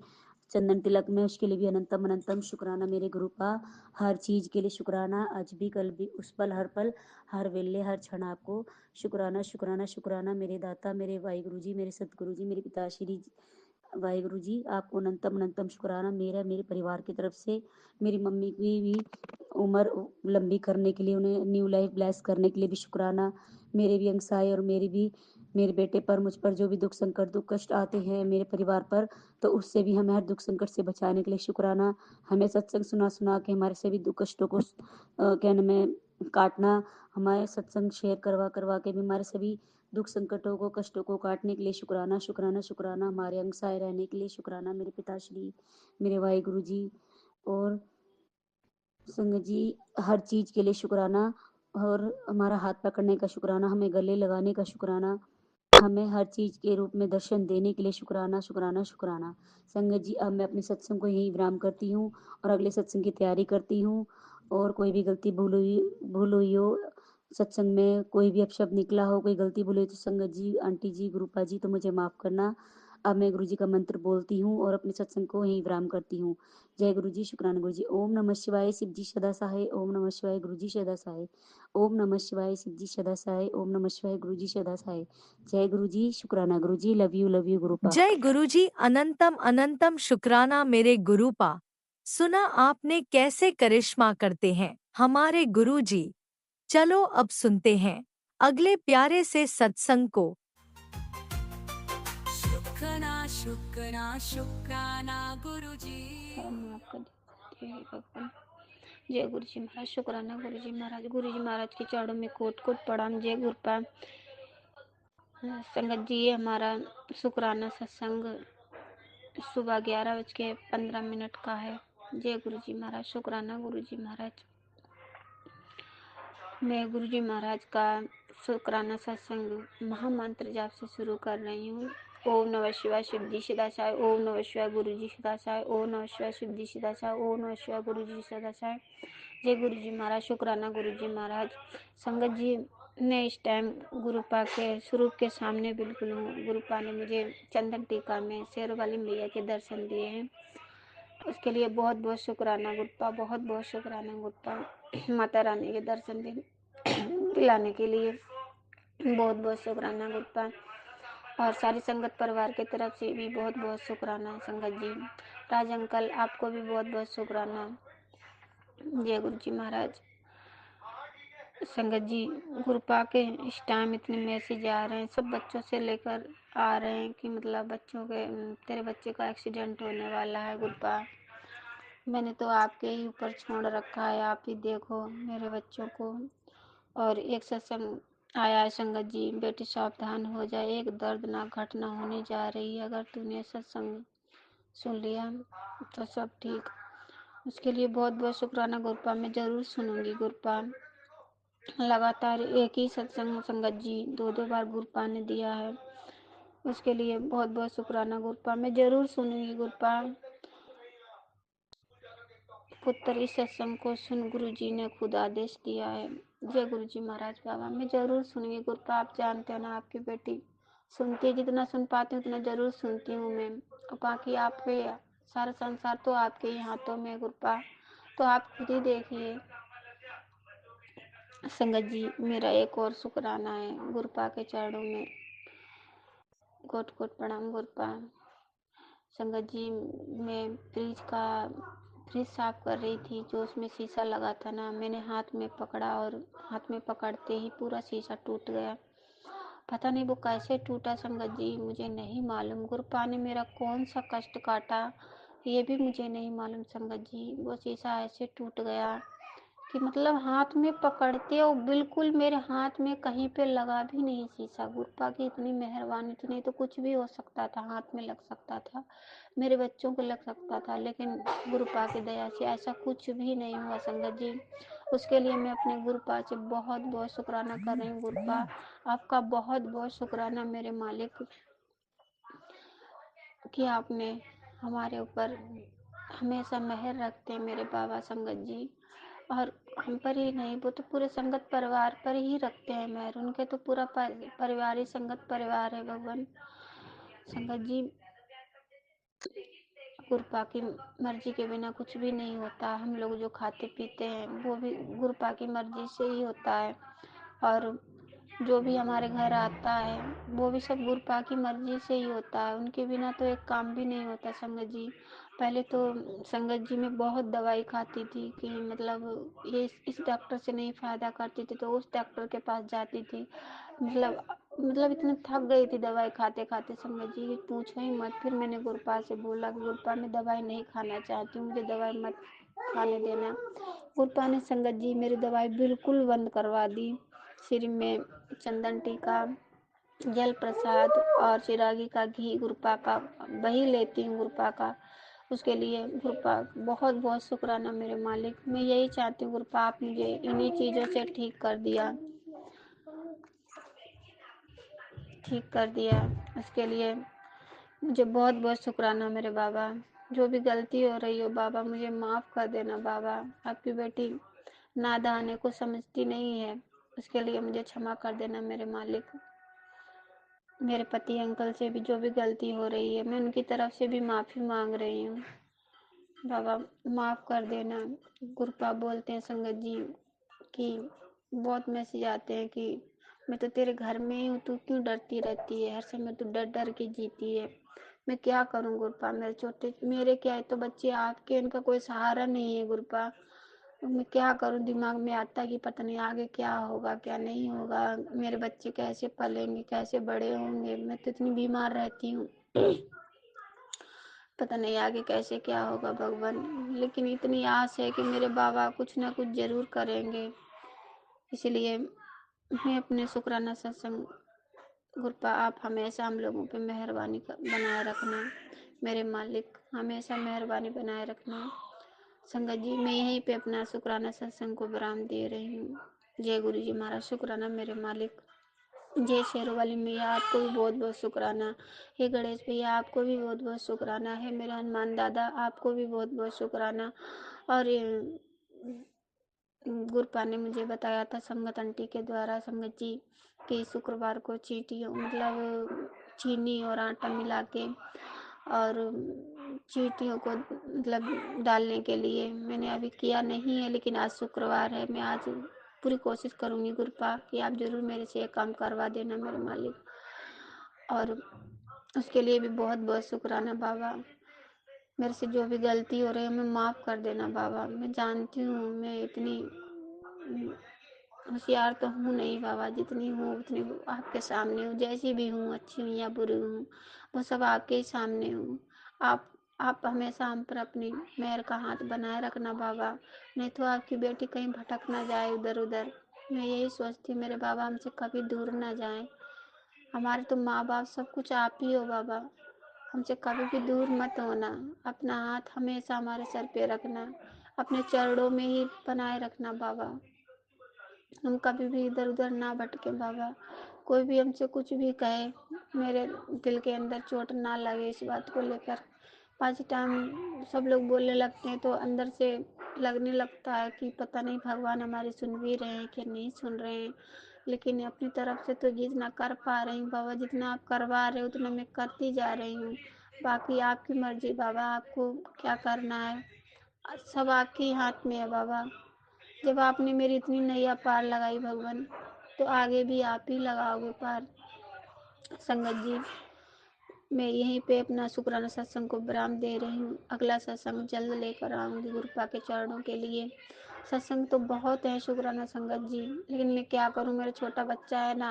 चंदन तिलक में, उसके लिए भी अनंतम अनंतम शुक्राना मेरे गुरु का। हर चीज के लिए शुक्राना, आज भी कल भी, उस पल हर पल हर वेले हर क्षण आपको शुक्राना शुक्राना शुक्राना मेरे दाता, मेरे वाहिगुरु जी, मेरे सतगुरु जी, मेरे पिताश्री वाहिगुरु जी, आपको अनंतम अनंतम शुक्राना मेरा, मेरे परिवार की तरफ से। मेरी मम्मी की भी उम्र लंबी करने के लिए, उन्हें न्यू लाइफ ब्लेस करने के लिए भी शुक्राना। मेरे भी अंगसाए और मेरे बेटे पर, मुझ पर जो भी दुख संकट दुख कष्ट आते हैं मेरे परिवार पर, तो उससे भी हमें हर दुख संकट से बचाने के लिए शुक्राना। हमें सत्संग सुना सुना के हमारे सभी दुख कष्टों को कहने में काटना, हमारे सत्संग शेयर करवा करवा के भी हमारे सभी दुख संकटों को कष्टों को काटने के लिए शुक्राना शुक्राना शुक्राना। हमारे अंगसाए रहने के लिए शुक्राना मेरे पिताश्री, मेरे वाहिगुरु जी और संगत जी, हर चीज के लिए शुक्राना। और हमारा हाथ पकड़ने का शुक्राना, हमें गले लगाने का शुक्राना, हमें हर चीज के रूप में दर्शन देने के लिए शुक्राना शुक्राना शुक्राना। संगत जी, अब मैं अपने सत्संग को यही विराम करती हूँ और अगले सत्संग की तैयारी करती हूँ। और कोई भी गलती भूल हुई हो सत्संग में, कोई भी अपशब्द निकला हो, कोई गलती भूल हुई तो संगत जी, आंटी जी, गुरुपा जी, तो मुझे माफ करना। अब मैं गुरु जी का मंत्र बोलती हूँ और अपने सत्संग को यही विराम करती हूँ। जय गुरु जी, शुक्राना गुरु जी। ओम नमः शिवाय, शिव जी सदा सहाय। ओम नमः शिवाय, गुरु जी सदा सहाय। ओम नमः शिवाय, शिव जी सदा सहाय। ओम नमः शिवाय, गुरु जी सदा सहाय। जय गुरु जी, शुक्राना गुरु जी, लव यू गुरुपा। जय गुरुजी, अनंतम अनंतम शुक्राना मेरे गुरुपा। सुना आपने कैसे करिश्मा करते हैं हमारे गुरुजी। चलो अब सुनते हैं अगले प्यारे से सत्संग को। शुक्राना शुक्राना शुक्राना गुरुजी। हम आपका देते हैं भगवान। जय गुरु जी महाराज, शुक्राना गुरु जी महाराज। गुरु जी महाराज के चरणों में कोट कोट प्रणाम। जय गुरुपा। संगत जी, ये हमारा शुक्राना सत्संग सुबह 11:15 का है। जय गुरु जी महाराज, शुक्राना गुरु जी महाराज। मैं गुरु जी महाराज का शुक्राना सत्संग महामंत्र जाप से शुरू कर रही हूँ। ओम नमः शिवाय, शिव जी सदाचार। ओम नमः शिवाय, गुरु जी सदाचार। ओम नमः शिवाय, शिव जी सदाचार। ओम नमः शिवाय, गुरु जी सदाचार। जय गुरु जी महाराज, शुक्राना गुरु जी महाराज। संगत जी, मैं इस टाइम गुरुपा के स्वरूप के सामने बिल्कुल हूँ। गुरुपा ने मुझे चंदन टीका में शेरों वाली मैया के दर्शन दिए हैं, उसके लिए बहुत बहुत शुक्राना गुरुपा, बहुत बहुत शुक्राना गुरुपा। माता रानी के दर्शन दिलाने के लिए बहुत बहुत शुक्राना गुरुपा। और सारी संगत परिवार की तरफ से भी बहुत बहुत शुक्राना संगत जी। राज अंकल, आपको भी बहुत बहुत शुक्राना। जय गुरु जी महाराज। संगत जी, गुरुपा के इस टाइम इतने मैसेज आ रहे हैं, सब बच्चों से लेकर आ रहे हैं कि मतलब बच्चों के, तेरे बच्चे का एक्सीडेंट होने वाला है गुरुपा। मैंने तो आपके ही ऊपर छोड़ रखा है, आप ही देखो मेरे बच्चों को। और एक सत्संग आया है संगत जी, बेटी सावधान हो जाए, एक दर्दनाक घटना होने जा रही है, अगर तूने सत्संग सुन लिया तो सब ठीक। उसके लिए बहुत बहुत शुक्राना गुरुपा, मैं जरूर सुनूंगी गुरुपा। लगातार एक ही सत्संग संगत जी 2-2 बार गुरुपा ने दिया है, उसके लिए बहुत बहुत शुक्राना गुरुपा, मैं जरूर सुनूंगी गुरुपा। पुत्र, इस सत्संग को सुन, गुरु जी ने खुद आदेश दिया है। जय गुरु जी महाराज बाबा, मैं जरूर सुनूंगी गुरुपा। आप जानते हो ना, आपकी बेटी सुनती है, जितना सुन पाती हूँ उतना जरूर सुनती हूँ मैं। और बाकी आपके सारा संसार तो आपके ही हाथों में गुरुपा, तो आप खुद ही देखिए। संगत जी, मेरा एक और शुक्राना है गुरुपा के चरणों में, कोट कोट प्रणाम गुरुपा। संगत जी, मैं फ्रिज साफ कर रही थी, जो उसमें शीशा लगा था ना, मैंने हाथ में पकड़ा और हाथ में पकड़ते ही पूरा शीशा टूट गया। पता नहीं वो कैसे टूटा संगत जी, मुझे नहीं मालूम। गुरुपा ने मेरा कौन सा कष्ट काटा ये भी मुझे नहीं मालूम संगत जी। वो शीशा ऐसे टूट गया कि मतलब हाथ में पकड़ते और बिल्कुल मेरे हाथ में कहीं पे लगा भी नहीं शीशा। गुरुपा की इतनी मेहरबानी थी, नहीं तो कुछ भी हो सकता था, हाथ में लग सकता था, मेरे बच्चों को लग सकता था, लेकिन गुरुपा की दया से ऐसा कुछ भी नहीं हुआ संगत जी। उसके लिए मैं अपने गुरुपा से बहुत बहुत शुक्राना कर रही हूँ। गुरुपा, आपका बहुत बहुत शुक्राना मेरे मालिक, कि आपने हमारे ऊपर हमेशा मेहर रखते हैं मेरे बाबा संगत जी। और हम पर ही नहीं, वो तो पूरे संगत परिवार पर ही रखते हैं मेहर, उनके तो पूरा परिवार ही संगत परिवार है भगवान। संगत जी, गुरुपा की मर्जी के बिना कुछ भी नहीं होता। हम लोग जो खाते पीते हैं वो भी गुरुपा की मर्जी से ही होता है, और जो भी हमारे घर आता है वो भी सब गुरुपा की मर्जी से ही होता है। उनके बिना तो एक काम भी नहीं होता संगत जी। पहले तो संगत जी मैं बहुत दवाई खाती थी कि मतलब ये इस डॉक्टर से नहीं फ़ायदा करती थी तो उस डॉक्टर के पास जाती थी। मतलब इतनी थक गई थी दवाई खाते खाते संगत जी, पूछो ही मत। फिर मैंने गुरुपा से बोला कि गुरुपा मैं दवाई नहीं खाना चाहती हूँ, मुझे दवाई मत खाने देना। गुरुपा ने संगत जी मेरी दवाई बिल्कुल बंद करवा दी। सिर में चंदन टीका, जल प्रसाद और चिरागी का घी गुरुपा का वही लेती हूँ गुरुपा का। उसके लिए गुरुपा बहुत बहुत शुक्राना मेरे मालिक। मैं यही चाहती हूँ गुरुपा आप मुझे इन्हीं चीज़ों से ठीक कर दिया उसके लिए मुझे बहुत बहुत शुक्राना मेरे बाबा। जो भी गलती हो रही हो बाबा मुझे माफ़ कर देना बाबा। आपकी बेटी नादान को समझती नहीं है, उसके लिए मुझे क्षमा कर देना मेरे मालिक। मेरे पति अंकल से भी जो भी गलती हो रही है मैं उनकी तरफ से भी माफ़ी मांग रही हूँ बाबा, माफ़ कर देना। गुरुपा बोलते हैं संगत जी कि बहुत मैसेज आते हैं कि मैं तो तेरे घर में ही हूँ, तू क्यों डरती रहती है, हर समय तू डर डर के जीती है। मैं क्या करूँ गुरुपा, मेरे क्या है तो बच्चे आपके, इनका कोई सहारा नहीं है गुरुपा। मैं क्या करूँ, दिमाग में आता है कि पता नहीं आगे क्या होगा क्या नहीं होगा, मेरे बच्चे कैसे पलेंगे कैसे बड़े होंगे। मैं तो इतनी बीमार रहती हूँ पता नहीं आगे कैसे क्या होगा भगवान। लेकिन इतनी आस है कि मेरे बाबा कुछ ना कुछ जरूर करेंगे। इसलिए मैं अपने शुक्राना सत्संग गुरुपा आप हमेशा हम लोगों पे मेहरबानी बनाए रखना मेरे मालिक, हमेशा मेहरबानी बनाए रखना। संगत जी मैं यहीं पे अपना शुक्राना सत्संग को विराम दे रही हूँ। जय गुरु जी महाराज, शुक्राना मेरे मालिक। जय शेरों वाली मैया आपको भी बहुत बहुत शुक्राना। हे गणेश भैया आपको भी बहुत बहुत शुक्राना है। मेरे हनुमान दादा आपको भी बहुत बहुत शुक्राना। और गुरुपा ने मुझे बताया था संगत आंटी के द्वारा संगत जी कि शुक्रवार को चींटियों मतलब चीनी और आटा मिला के और चींटियों को मतलब डालने के लिए मैंने अभी किया नहीं है, लेकिन आज शुक्रवार है, मैं आज पूरी कोशिश करूँगी गुरुपा कि आप ज़रूर मेरे से ये काम करवा देना मेरे मालिक। और उसके लिए भी बहुत बहुत शुक्राना बाबा। मेरे से जो भी गलती हो रही है मैं माफ़ कर देना बाबा। मैं जानती हूँ मैं इतनी होशियार तो हूँ नहीं बाबा, जितनी हूँ उतनी आपके सामने हूँ। जैसी भी हूँ अच्छी हूँ या बुरी हूँ वो सब आपके ही सामने हूँ। आप हमेशा हम पर अपनी मेहर का हाथ बनाए रखना बाबा, नहीं तो आपकी बेटी कहीं भटक ना जाए इधर उधर। मैं यही सोचती हूँ मेरे बाबा हमसे कभी दूर ना जाए। हमारे तो माँ बाप सब कुछ आप ही हो बाबा, हमसे कभी भी दूर मत होना। अपना हाथ हमेशा हमारे सर पे रखना, अपने चरणों में ही बनाए रखना बाबा। हम कभी भी इधर उधर ना भटके बाबा। कोई भी हमसे कुछ भी कहे मेरे दिल के अंदर चोट ना लगे इस बात को लेकर। 5 टाइम सब लोग बोलने लगते हैं तो अंदर से लगने लगता है कि पता नहीं भगवान हमारी सुन भी रहे हैं कि नहीं सुन रहे हैं। लेकिन अपनी तरफ से तो जितना कर पा रही हूँ बाबा, जितना आप करवा रहे हो उतना मैं करती जा रही हूँ। बाकी आपकी मर्जी बाबा, आपको क्या करना है सब आपके ही हाथ में है बाबा। जब आपने मेरी इतनी नैया पार लगाई भगवान तो आगे भी आप ही लगाओगे पार। संगत जी मैं यहीं पे अपना शुक्राना सत्संग को विराम दे रही हूँ। अगला सत्संग जल्द लेकर आऊँगी गुरुपा के चरणों के लिए। सत्संग तो बहुत है शुक्राना संगत जी, लेकिन मैं क्या करूँ, मेरा छोटा बच्चा है ना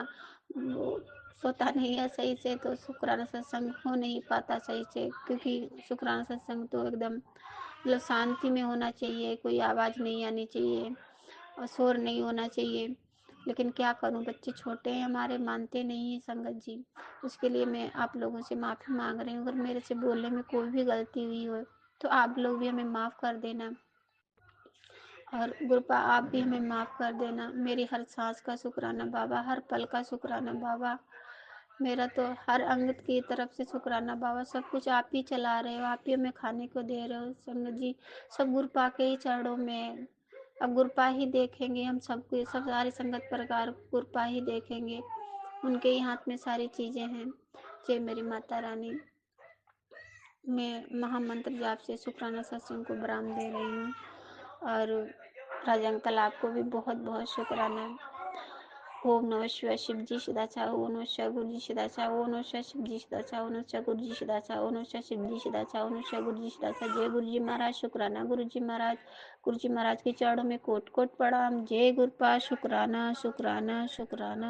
वो सोता नहीं है सही से, तो शुक्राना सत्संग हो नहीं पाता सही से। क्योंकि शुक्राना सत्संग तो एकदम मतलब शांति में होना चाहिए, कोई आवाज़ नहीं आनी चाहिए और शोर नहीं होना चाहिए। लेकिन क्या करूं, बच्चे छोटे हैं हमारे, मानते नहीं हैं संगत जी। उसके लिए मैं आप लोगों से माफ़ी मांग रही हूँ। अगर मेरे से बोलने में कोई भी गलती हुई हो तो आप लोग भी हमें माफ़ कर देना, और गुरुपा आप भी हमें माफ़ कर देना। मेरी हर सांस का शुक्राना बाबा, हर पल का शुक्राना बाबा। मेरा तो हर अंग की तरफ से शुक्राना बाबा। सब कुछ आप ही चला रहे हो, आप ही हमें खाने को दे रहे हो संगत जी। सब गुरुपा के ही चरणों में है। अब गुरुपा ही देखेंगे हम सबको, सब सारी संगत प्रकार गुरुपा ही देखेंगे, उनके ही हाथ में सारी चीज़ें हैं। जय मेरी माता रानी। मैं महामंत्र जाप से शुक्राना सत्संग को विराम दे रही हूँ और राजा अंकल आपको भी बहुत बहुत शुक्राना। ओम नमः शिवाय शिव जी सदाचार, ओम नमः शिवाय गुरु जी सदाचार, ओम नमः शिवाय शिव जी सदाचार, ओम नमः शिवाय गुरु जी सदाचार, ओम नमः शिवाय शिव जी सदाचार, ओम नमः शिवाय गुरु जी सदाचार। जय गुरु जी महाराज शुक्राना। गुरु जी महाराज के चरणों में कोट कोट प्रणाम। जय गुरुपाद शुक्राना शुक्राना शुक्राना।